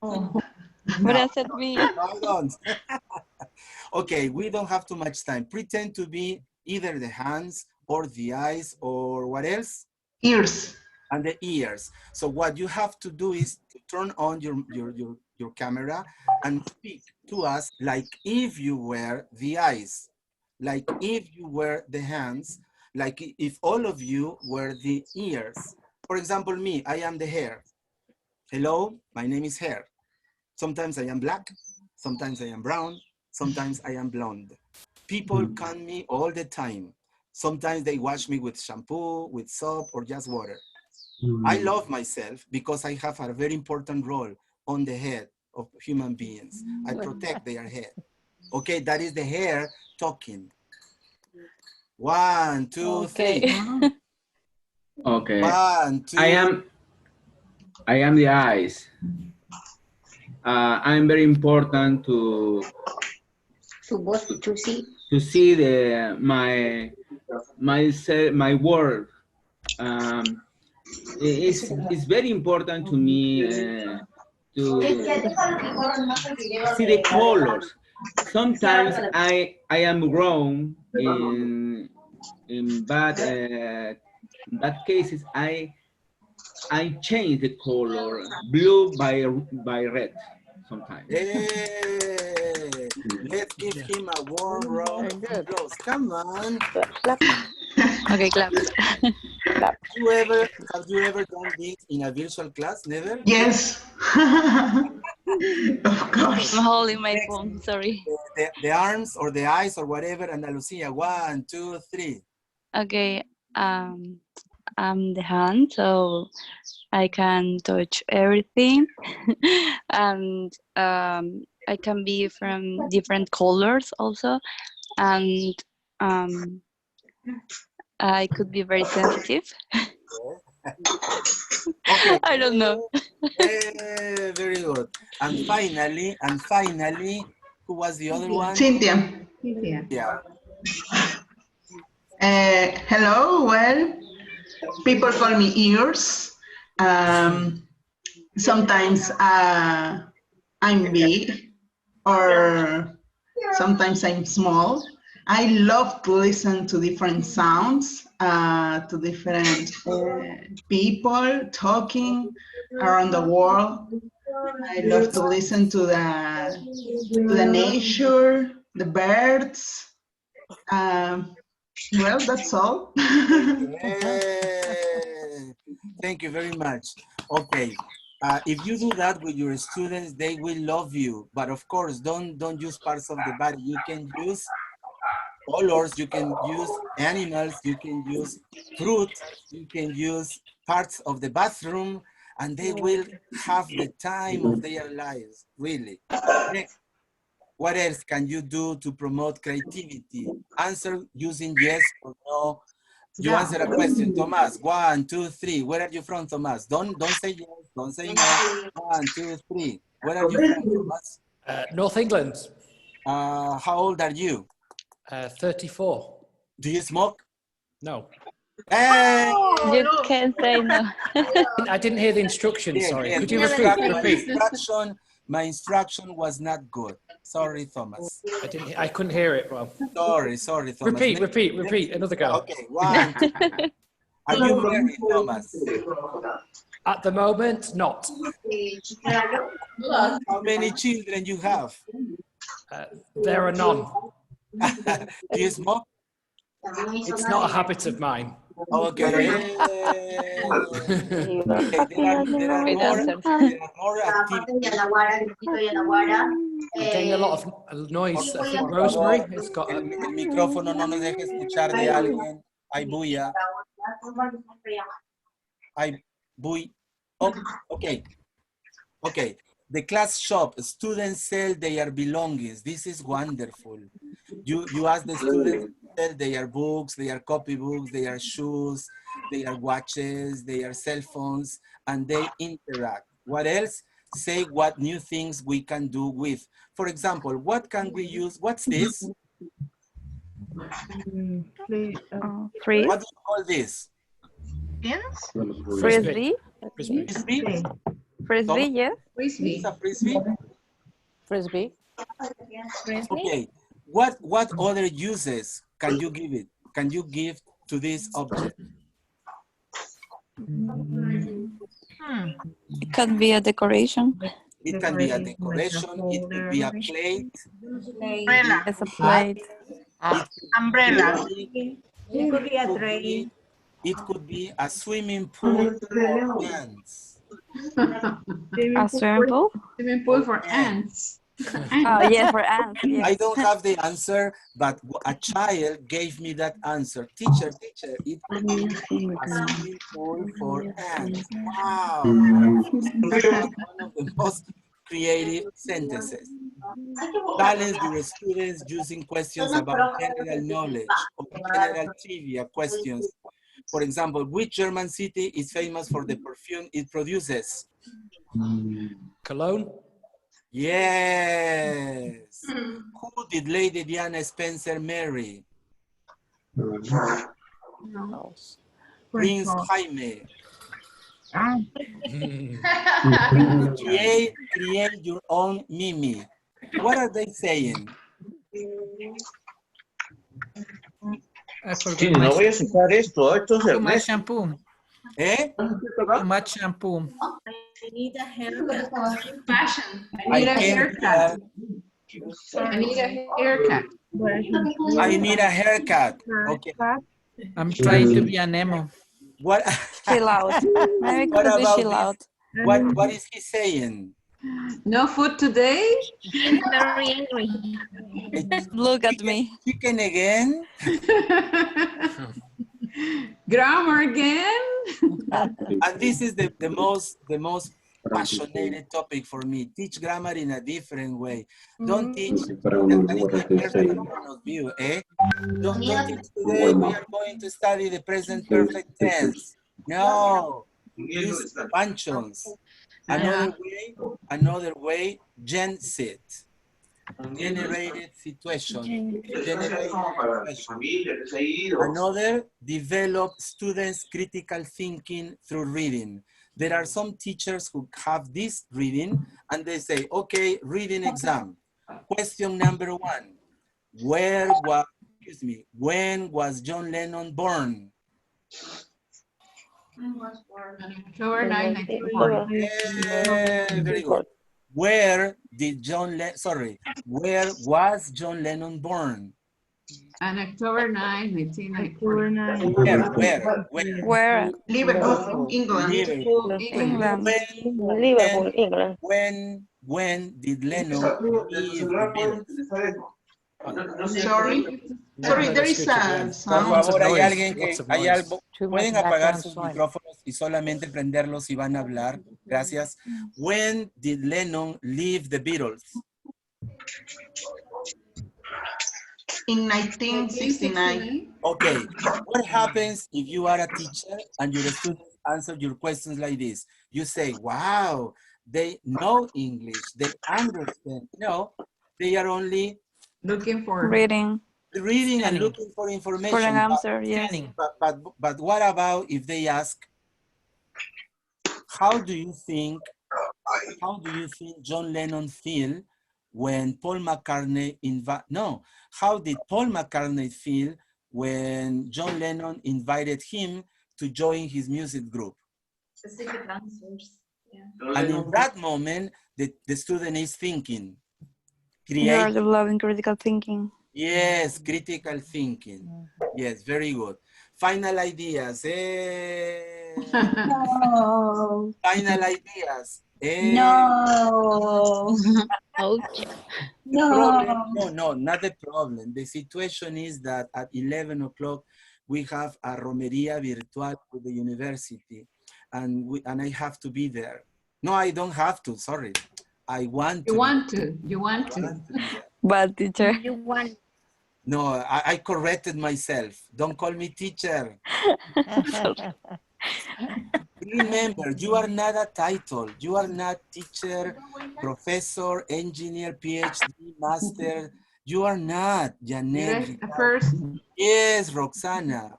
But I said me. No, I don't. Okay, we don't have too much time. Pretend to be either the hands or the eyes or what else? Ears. And the ears. So what you have to do is to turn on your camera and speak to us like if you were the eyes, like if you were the hands, like if all of you were the ears. For example, me, I am the hair. Hello, my name is Hair. Sometimes I am black, sometimes I am brown, sometimes I am blonde. People comb me all the time. Sometimes they wash me with shampoo, with soap, or just water. I love myself because I have a very important role on the head of human beings. I protect their head. Okay, that is the hair talking. 1, 2, 3. Okay. 1, 2. I am the eyes. I'm very important to see my work. It's very important to me to see the colors. Sometimes I am wrong in bad cases. I change the color blue by red sometimes. Hey, let's give him a warm round of applause. Come on. Okay, clap. Have you ever done this in a virtual class? Never? Yes. Of course. I'm holding my phone, sorry. The arms or the eyes or whatever, Andalusia. 1, 2, 3. Okay, I'm the hand, so I can touch everything. And I can be from different colors also. And I could be very sensitive. Okay. I don't know. Very good. And finally, who was the other one? Cynthia. Yeah. Hello, well, people call me ears. Sometimes I'm big or sometimes I'm small. I love to listen to different sounds, to different people talking around the world. I love to listen to the nature, the birds. Well, that's all. Thank you very much. Okay. If you do that with your students, they will love you. But of course, don't use parts of the body. You can use colors, you can use animals, you can use fruit, you can use parts of the bathroom, and they will have the time of their lives, really. Next. What else can you do to promote creativity? Answer using yes or no. You answer a question, Thomas. 1, 2, 3. Where are you from, Thomas? Don't say yes, don't say no. 1, 2, 3. Where are you from, Thomas? North England. How old are you? 34. Do you smoke? No. Hey! You can't say no. I didn't hear the instructions, sorry. Could you repeat? My instruction was not good. Sorry, Thomas. I couldn't hear it well. Sorry, Thomas. Repeat. Another go. Okay, 1, 2. Are you married, Thomas? At the moment, not. How many children you have? There are none. Do you smoke? It's not a habit of mine. Okay. There are more activities. I'm getting a lot of noise. I think Rosemary has got El micrófono no nos deja escuchar de alguien. Hay bulla. Hay bulla. Oh, okay. Okay. The class shop. Students sell their belongings. This is wonderful. You ask the students to sell their books, their copybooks, their shoes, their watches, their cell phones, and they interact. What else? Say what new things we can do with. For example, what can we use? What's this? Freeze. What do you call this? Frisbee. Frisbee? Frisbee, yes. Frisbee. Frisbee? Frisbee. Okay. What other uses can you give it? Can you give to this object? It could be a decoration. It can be a decoration. It could be a plate. Umbrella. It's a plate. Umbrella. It could be a tray. It could be a swimming pool for ants. A swimming pool? Swimming pool for ants. Oh, yes, for ants. Yes. I don't have the answer, but a child gave me that answer. Teacher, it could be a swimming pool for ants. Wow. One of the most creative sentences. Challenge your students using questions about general knowledge or general trivia questions. For example, which German city is famous for the perfume it produces? Cologne? Yes. Who did Lady Diana Spencer marry? Prince Jaime. Create your own Mimi. What are they saying? Sí, no voy a sacar esto. Esto es Too much shampoo. ¿Eh? Too much shampoo. I need a haircut. Fashion. I need a haircut. I need a haircut. I need a haircut. Okay. I'm trying to be a Nemo. What? Chill out. Maybe What could be about chill out. What is he saying? No food today? He's very angry. Look at me. Chicken again? Grammar again? And this is the most passionate topic for me. Teach grammar in a different way. Don't teach, that is my personal point of view, eh? Don't teach today, we are going to study the present perfect tense. No, use functions. Another way, gen sit. Generated situation. Another, develop students' critical thinking through reading. There are some teachers who have this reading and they say, okay, reading exam. Question number 1. When was John Lennon born? October 9, 1940. Yeah, very good. Where was John Lennon born? On October 9, 1994. Where? Liverpool, England. Liverpool, England. When did Lennon leave the Beatles? Sorry, there is a Por sound. favor, hay alguien que hay algo. Pueden apagar sus micrófonos y solamente prenderlos si van a hablar. Gracias. When did Lennon leave the Beatles? In 1969. Okay. What happens if you are a teacher and your students answer your questions like this? You say, wow, they know English. They understand. No, they are only looking for reading and looking for information. For an answer, yes. But what about if they ask, how do you think John Lennon feel when Paul McCartney how did Paul McCartney feel when John Lennon invited him to join his music group? Specific answers. Yeah. And in that moment, the student is thinking. You are developing critical thinking. Yes, critical thinking. Yes, very good. Final ideas. No. Final ideas. No. Okay. No, not the problem. The situation is that at 11 o'clock, we have a romería virtual with the university, and I have to be there. No, I don't have to, sorry. I want to. You want to. But teacher. You want. No, I corrected myself. Don't call me teacher. Remember, you are not a title. You are not teacher, professor, engineer, PhD, master. You are not, Janet. You're a person. Yes, Roxana.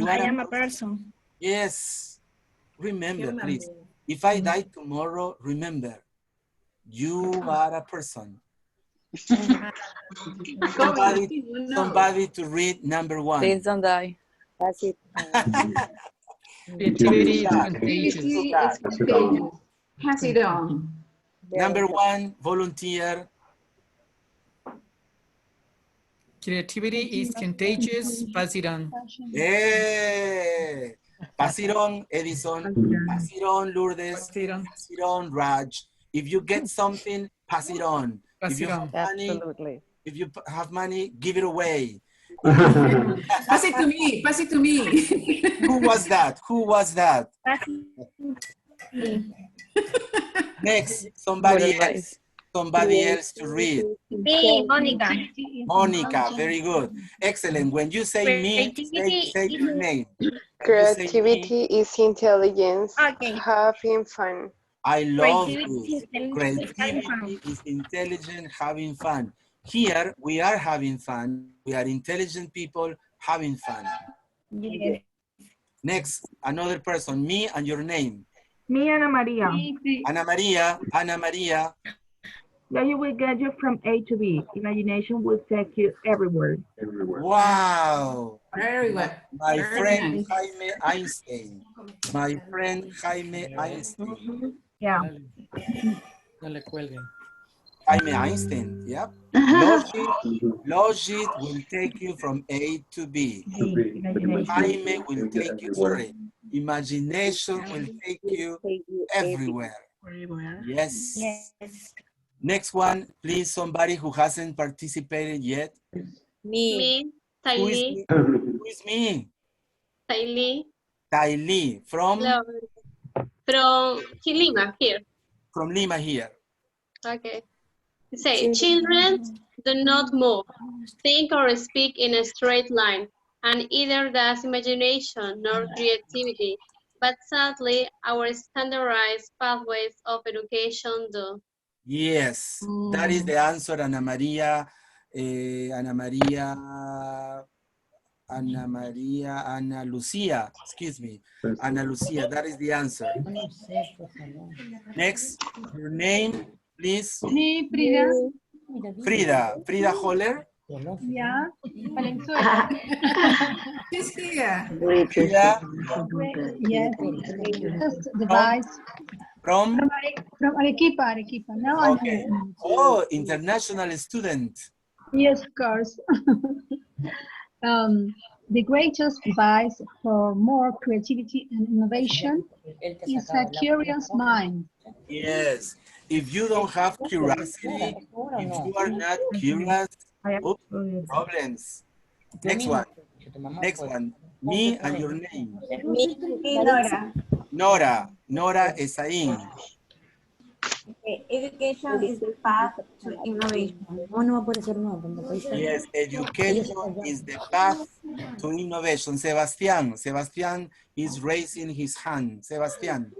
I am a person. Yes. Remember, please. If I die tomorrow, remember, you are a person. Somebody to read number 1. Please don't die. That's it. Creativity is contagious. It's contagious. Pass it on. Number 1, volunteer. Creativity is contagious. Pass it on. Yeah. Pass it on, Edison. Pass it on, Lourdes. Pass it on, Raj. If you get something, pass it on. If you have money, Absolutely. if you have money, give it away. Pass it to me. Pass it to me. Who was that? Who was that? Next, somebody else. Somebody else to read. Me, Monica. Monica, very good. Excellent. When you say me, say your name. Creativity is intelligence, having fun. I love this. Creativity is intelligent, having fun. Here, we are having fun. We are intelligent people having fun. Yes. Next, another person, me and your name. Me, Ana Maria. Ana Maria, Ana Maria. Yeah, you will get you from A to B. Imagination will take you everywhere. Wow. Very good. My Very friend nice. Jaime Einstein. My friend Jaime Einstein. Yeah. No le cuelguen. Jaime Einstein, yep. Logic will take you from A to B. Jaime will take you, sorry, imagination will take you everywhere. Yes. Yes. Next one, please, somebody who hasn't participated yet. Me, Who is Tylee, me? Who is me? Tylee, Tylee, from Lima, here. From Lima here. Okay. Say, children do not move, think or speak in a straight line, and either does imagination nor creativity, but sadly, our standardized pathways of education do. Yes, that is the answer, Ana Maria, Ana Lucia, excuse me, Ana Lucia, that is the answer. Next, your name, please. Me, Frida. Frida Holler. Yeah, Valenzuela. She's here. Frida. Yes. Device. From Arequipa. No, okay. Oh, international student. Yes, of course. The greatest device for more creativity and innovation is a curious mind. Yes. If you don't have curiosity, if you are not curious, oops, problems. Next one. Next one. Me and your name. Me, Nora. Nora Esaín. Education is the path to innovation. Yes, education is the path to innovation. Sebastián is raising his hand. Sebastián.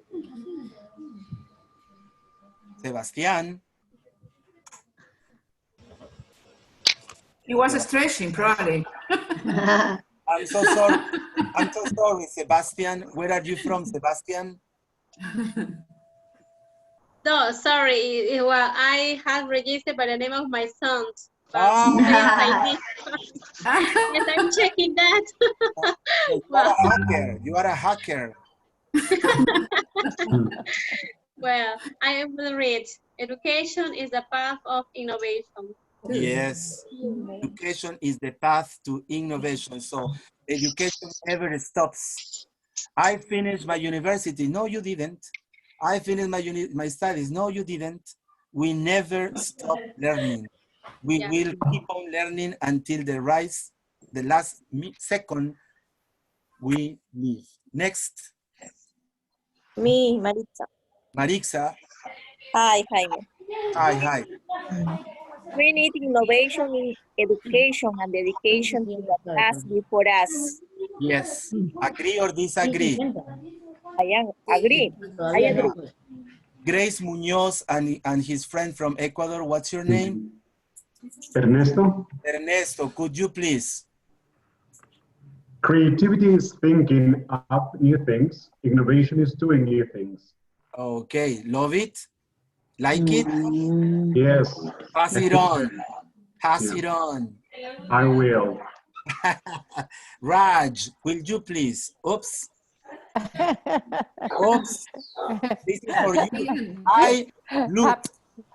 He was stretching, probably. I'm so sorry. I'm so sorry, Sebastián. Where are you from, Sebastián? No, sorry. Well, I have registered by the name of my son. Ah. Yes, I'm checking that. You are a hacker. Well, I will read. Education is the path of innovation. Yes, education is the path to innovation. So education never stops. I finished my university. No, you didn't. I finished my studies. No, you didn't. We never stop learning. We will keep on learning until the last second we live. Next. Me, Maritza. Marixa. Hi, Jaime. Hi. We need innovation in education and dedication to the task before us. Yes. Agree or disagree? I agree. I agree. Grace Munoz and his friend from Ecuador, what's your name? Ernesto. Ernesto, could you please? Creativity is thinking up new things. Innovation is doing new things. Okay, love it? Like it? Yes. Pass it on. Pass it on. I will. Raj, will you please? Oops. Oops. This is for you.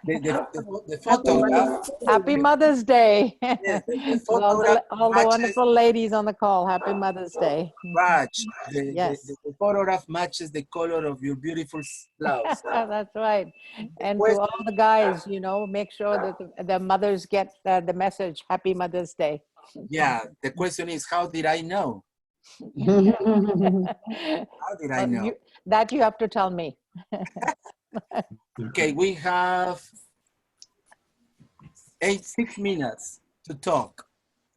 The photograph. Happy Mother's Day. Yes, the all photograph the wonderful ladies on the call. Happy Mother's Day. Match. Yes. The photograph matches the color of your beautiful blouse. That's right. And to all the guys, you know, make sure that the mothers get the message. Happy Mother's Day. Yeah. The question is, how did I know? How did I know? That you have to tell me. Okay, we have 6 minutes to talk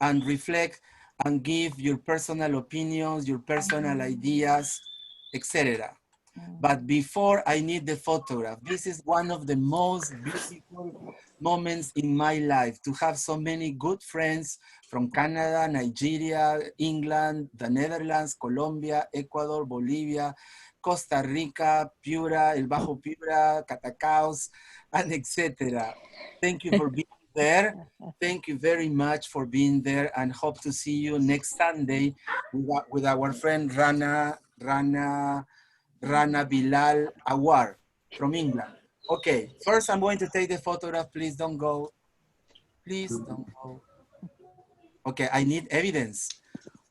and reflect and give your personal opinions, your personal ideas, etc. But before, I need the photograph. This is one of the most beautiful moments in my life, to have so many good friends from Canada, Nigeria, England, the Netherlands, Colombia, Ecuador, Bolivia, Costa Rica, Piura, El Bajo Piura, Catacaos, and etc. Thank you for being there. Thank you very much for being there, and hope to see you next Sunday with our friend Rana Bilal Awar from England. Okay, first I'm going to take the photograph. Please don't go. Please don't go. Okay, I need evidence.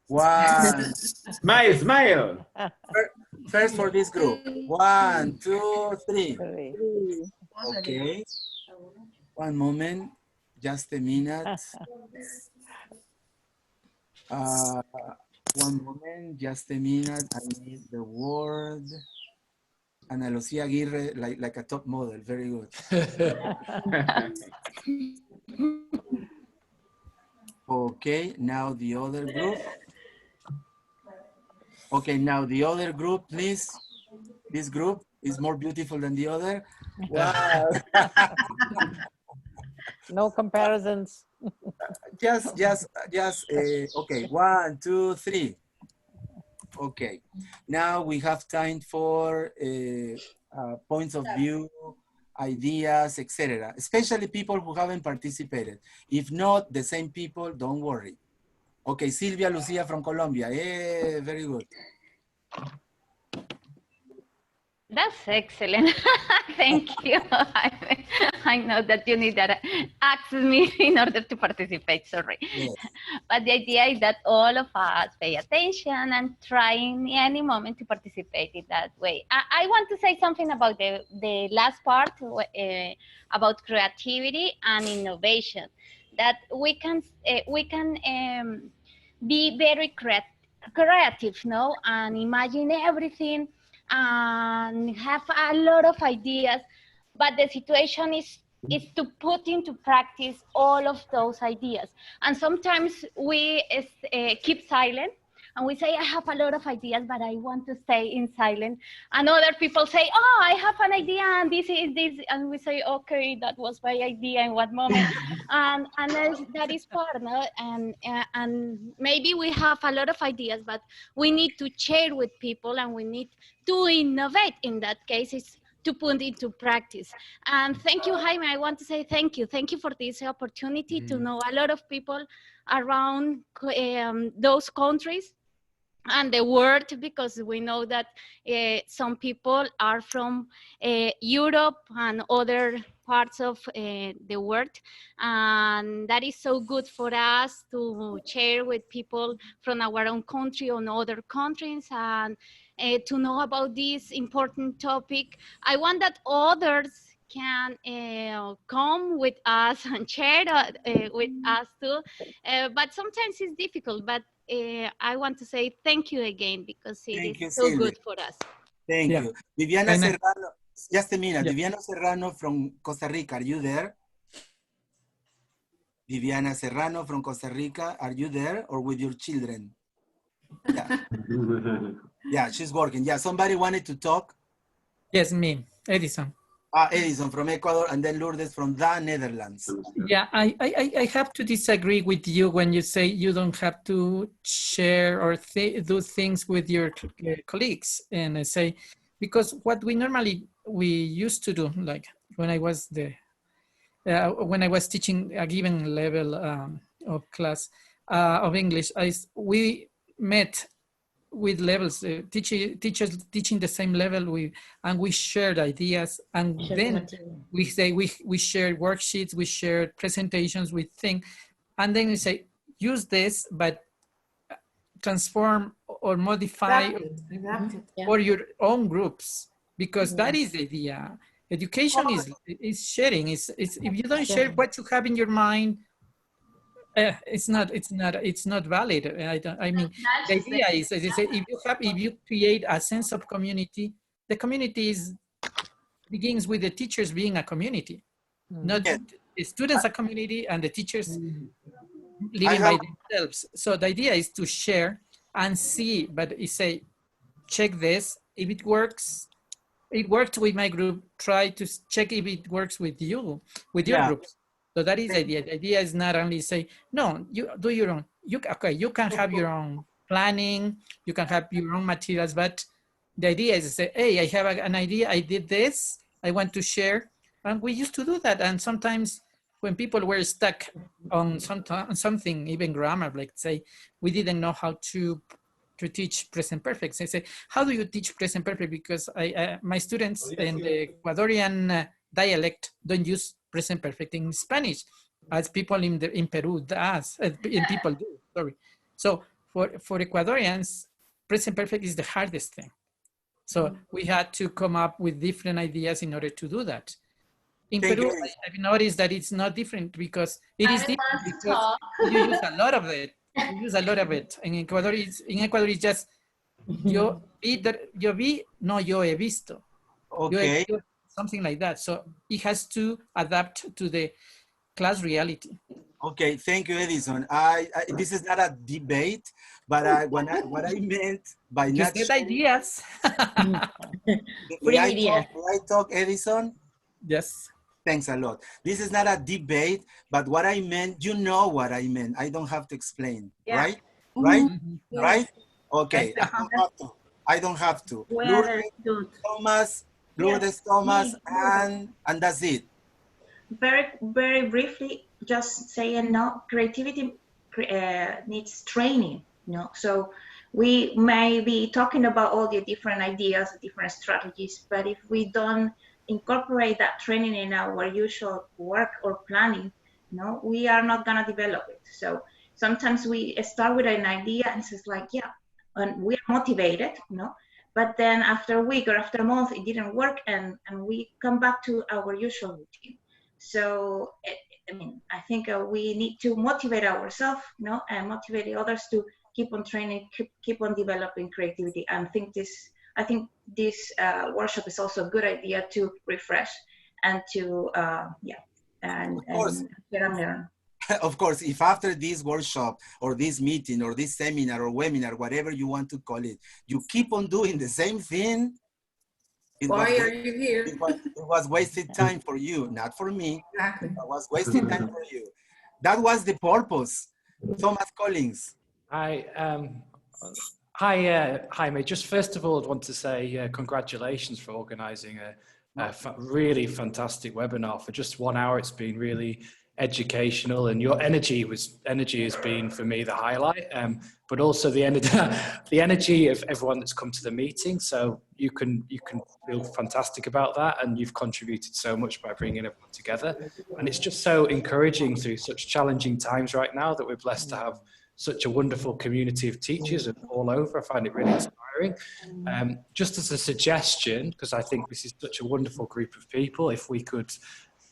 One. Smile, smile. First for this group. 1, 2, 3. Okay. One moment. Just a minute. One moment. Just a minute. I need the word. Ana Lucia Aguirre, like a top model. Very good. Okay, now the other group. Okay, now the other group, please. This group is more beautiful than the other. Wow. No comparisons. Okay, 1, 2, 3. Okay, now we have time for points of view, ideas, etc. Especially people who haven't participated. If not, the same people, don't worry. Okay, Silvia Lucia from Colombia. Yeah, very good. That's excellent. Thank you. I know that you need that access me in order to participate, sorry. Yes. But the idea is that all of us pay attention and try in any moment to participate in that way. I want to say something about the last part about creativity and innovation, that we can be very creative, no? And imagine everything and have a lot of ideas, but the situation is to put into practice all of those ideas. And sometimes we keep silent and we say, I have a lot of ideas, but I want to stay in silence. And other people say, oh, I have an idea and this is this. And we say, okay, that was my idea in what moment. and that is part, no? And maybe we have a lot of ideas, but we need to share with people and we need to innovate. In that case, it's to put into practice. And thank you, Jaime. I want to say thank you. Thank you for this opportunity to know a lot of people around those countries and the world, because we know that some people are from Europe and other parts of the world, and that is so good for us to share with people from our own country or other countries, and to know about this important topic. I want that others can come with us and share with us too, but sometimes it's difficult, but I want to say thank you again, because it is so good for us. Thank you. Viviana Serrano, just a minute. Viviana Serrano from Costa Rica, are you there? Viviana Serrano from Costa Rica, are you there or with your children? Yeah, yeah, she's working. Yeah, somebody wanted to talk? Yes, me, Edison. Edison from Ecuador, and then Lourdes from the Netherlands. Yeah, I have to disagree with you when you say you don't have to share or do things with your colleagues. And I say, because what we used to do, like when I was teaching a given level of class of English, we met with levels, teachers teaching the same level, and we shared ideas, and then we say we shared worksheets, we shared presentations, we think, and then we say use this, but transform or modify for your own groups, because that is the idea. Education is sharing. It's if you don't share what you have in your mind, it's not valid. I mean, the idea is, as I say, if you create a sense of community, the community begins with the teachers being a community, not the students a community and the teachers living by themselves. So the idea is to share and see, but you say, check this. If it works, it worked with my group. Try to check if it works with you, with your groups. So that is the idea. The idea is not only say, no, you do your own. You can have your own planning, you can have your own materials, but the idea is to say, hey, I have an idea, I did this, I want to share. And we used to do that. And sometimes when people were stuck on something, even grammar, like say, we didn't know how to teach present perfect. I say, how do you teach present perfect? Because my students in the Ecuadorian dialect don't use present perfect in Spanish, as people in Peru does, people do, sorry. So for Ecuadorians, present perfect is the hardest thing. So we had to come up with different ideas in order to do that. In Peru, I've noticed that it's not different, because it is different because you use a lot of it. You use a lot of it. In Ecuador, it's just yo vi, no yo he visto. Okay. Something like that. So it has to adapt to the class reality. Okay, thank you, Edison. This is not a debate, but what I meant by not sharing ideas. I talk, Edison? Yes. Thanks a lot. This is not a debate, but what I meant, you know what I meant. I don't have to explain, right? Right? Right? Okay, I don't have to. Lourdes Thomas, and that's it. Very briefly, just saying, no, creativity needs training, so we may be talking about all the different ideas, different strategies, but if we don't incorporate that training in our usual work or planning, we are not going to develop it. So sometimes we start with an idea and it's like, yeah, and we are motivated, but then after a week or after a month, it didn't work, and we come back to our usual routine. So, I think we need to motivate ourselves, and motivate others to keep on training, keep on developing creativity. And I think this workshop is also a good idea to refresh and to, and learn. Of course, if after this workshop or this meeting or this seminar or webinar, whatever you want to call it, you keep on doing the same thing, why are you here? It was wasted time for you, not for me. Exactly. It was wasted time for you. That was the purpose. Thomas Collins. Hi, Jaime. Just first of all, I'd want to say congratulations for organizing a really fantastic webinar. For just 1 hour, it's been really educational, and your energy has been for me the highlight, but also the energy of everyone that's come to the meeting. So you can feel fantastic about that, and you've contributed so much by bringing everyone together. And it's just so encouraging through such challenging times right now that we're blessed to have such a wonderful community of teachers all over. I find it really inspiring. Just as a suggestion, because I think this is such a wonderful group of people, if we could,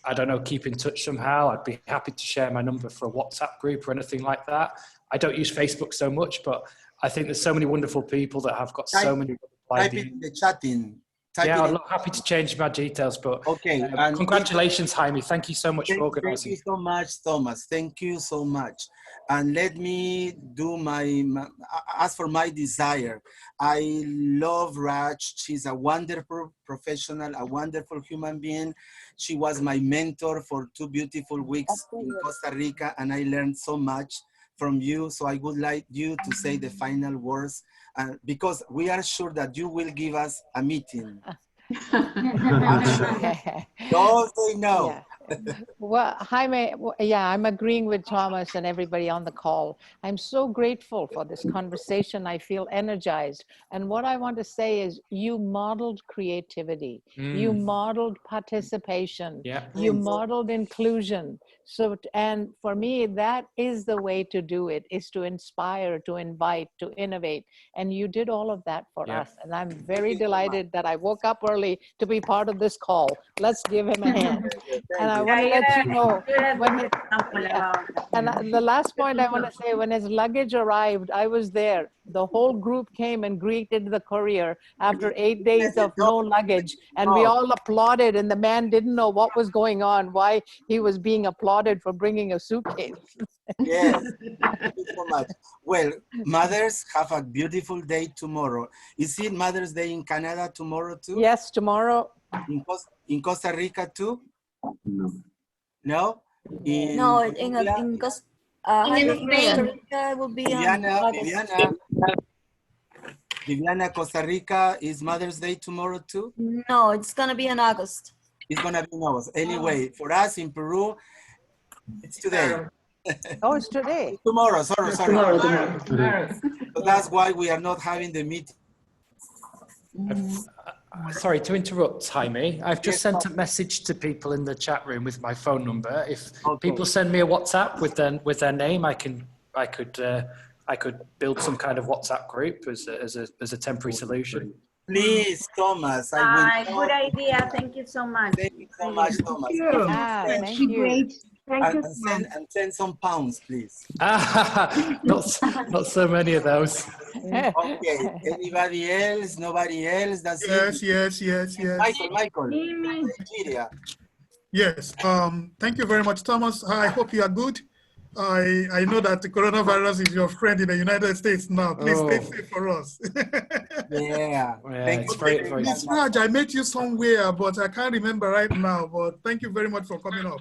I don't know, keep in touch somehow. I'd be happy to share my number for a WhatsApp group or anything like that. I don't use Facebook so much, but I think there's so many wonderful people that have got so many ideas. Type it in the chatting. I'm happy to change my details, but okay. Congratulations, Jaime. Thank you so much for organizing. Thank you so much, Thomas. Thank you so much. And let me do as for my desire. I love Raj. She's a wonderful professional, a wonderful human being. She was my mentor for 2 beautiful weeks in Costa Rica, and I learned so much from you. So I would like you to say the final words, because we are sure that you will give us a meeting. I'm sure. Don't say no. Well, Jaime, yeah, I'm agreeing with Thomas and everybody on the call. I'm so grateful for this conversation. I feel energized. And what I want to say is you modeled creativity. You modeled participation. You modeled inclusion. So, and for me, that is the way to do it, is to inspire, to invite, to innovate. And you did all of that for us. And I'm very delighted that I woke up early to be part of this call. Let's give him a hand. And I want to let you know, the last point I want to say, when his luggage arrived, I was there. The whole group came and greeted the courier after 8 days of no luggage. And we all applauded, and the man didn't know what was going on, why he was being applauded for bringing a suitcase. Yes, thank you so much. Well, mothers, have a beautiful day tomorrow. Is it Mother's Day in Canada tomorrow too? Yes, tomorrow. In Costa Rica too? No. No? In Costa Rica will be Viviana, Costa Rica is Mother's Day tomorrow too? No, it's gonna be in August. It's gonna be in August. Anyway, for us in Peru, it's today. Oh, it's today. Tomorrow, sorry. Tomorrow. So that's why we are not having the meeting. Sorry to interrupt, Jaime. I've just sent a message to people in the chat room with my phone number. If people send me a WhatsApp with their name, I could build some kind of WhatsApp group as a temporary solution. Please, Thomas. Good idea. Thank you so much. Thank you so much, Thomas. Thank you. And send some pounds, please. Not so many of those. Okay. Anybody else? Nobody else? That's it. Yes. Michael. Nigeria. Yes. Thank you very much, Thomas. I hope you are good. I know that the coronavirus is your friend in the United States now. Please stay safe for us. Yeah. It's very, very Miss Raj, I met you somewhere, but I can't remember right now. But thank you very much for coming up.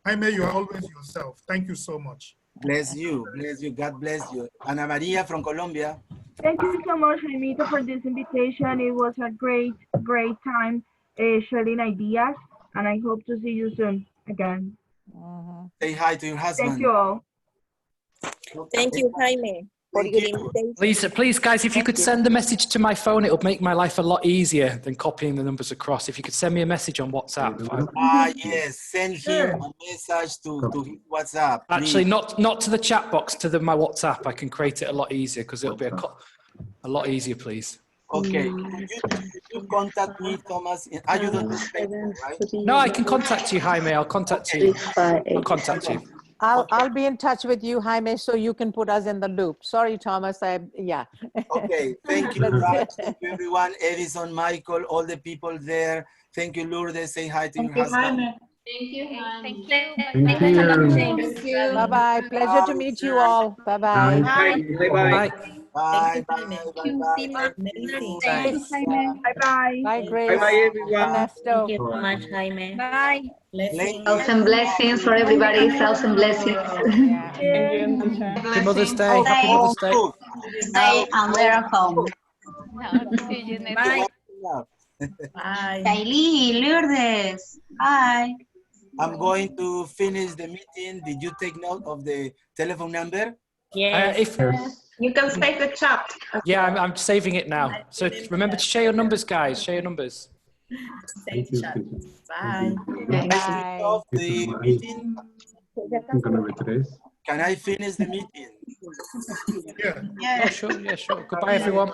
Jaime, you are always yourself. Thank you so much. Bless you. God bless you. Ana Maria from Colombia. Thank you so much, Jaimito, for this invitation. It was a great time sharing ideas, and I hope to see you soon again. Say hi to your husband. Thank you all. Thank you, Jaime, for your invitation. Please, guys, if you could send the message to my phone, it'll make my life a lot easier than copying the numbers across. If you could send me a message on WhatsApp. Yes, send him a message to his WhatsApp. Actually, not to the chat box, to my WhatsApp. I can create it a lot easier because it'll be a lot easier, please. Okay. You contact me, Thomas. You don't do Facebook, right? No, I can contact you, Jaime. I'll contact you. I'll be in touch with you, Jaime, so you can put us in the loop. Sorry, Thomas. Yeah. Okay. Thank you, Raj. Thank you, everyone. Edison, Michael, all the people there. Thank you, Lourdes. Say hi to your husband. Thank you. Thank you. Bye-bye. Pleasure to meet you all. Bye-bye. Bye. Bye, Grace. Bye, everyone. Ernesto. Thank you so much, Jaime. Bye. Thousand blessings for everybody. Thousand blessings. Happy Mother's Day. Happy Mother's Day. Stay and we're at home. Bye. Bye. Kylie, Lourdes. Bye. I'm going to finish the meeting. Did you take note of the telephone number? Yes. You can save the chat. Yeah, I'm saving it now. So remember to share your numbers, guys. Share your numbers. Save the chat. Bye. Of the meeting. Can I finish the meeting? Yeah. Yeah, sure. Goodbye, everyone.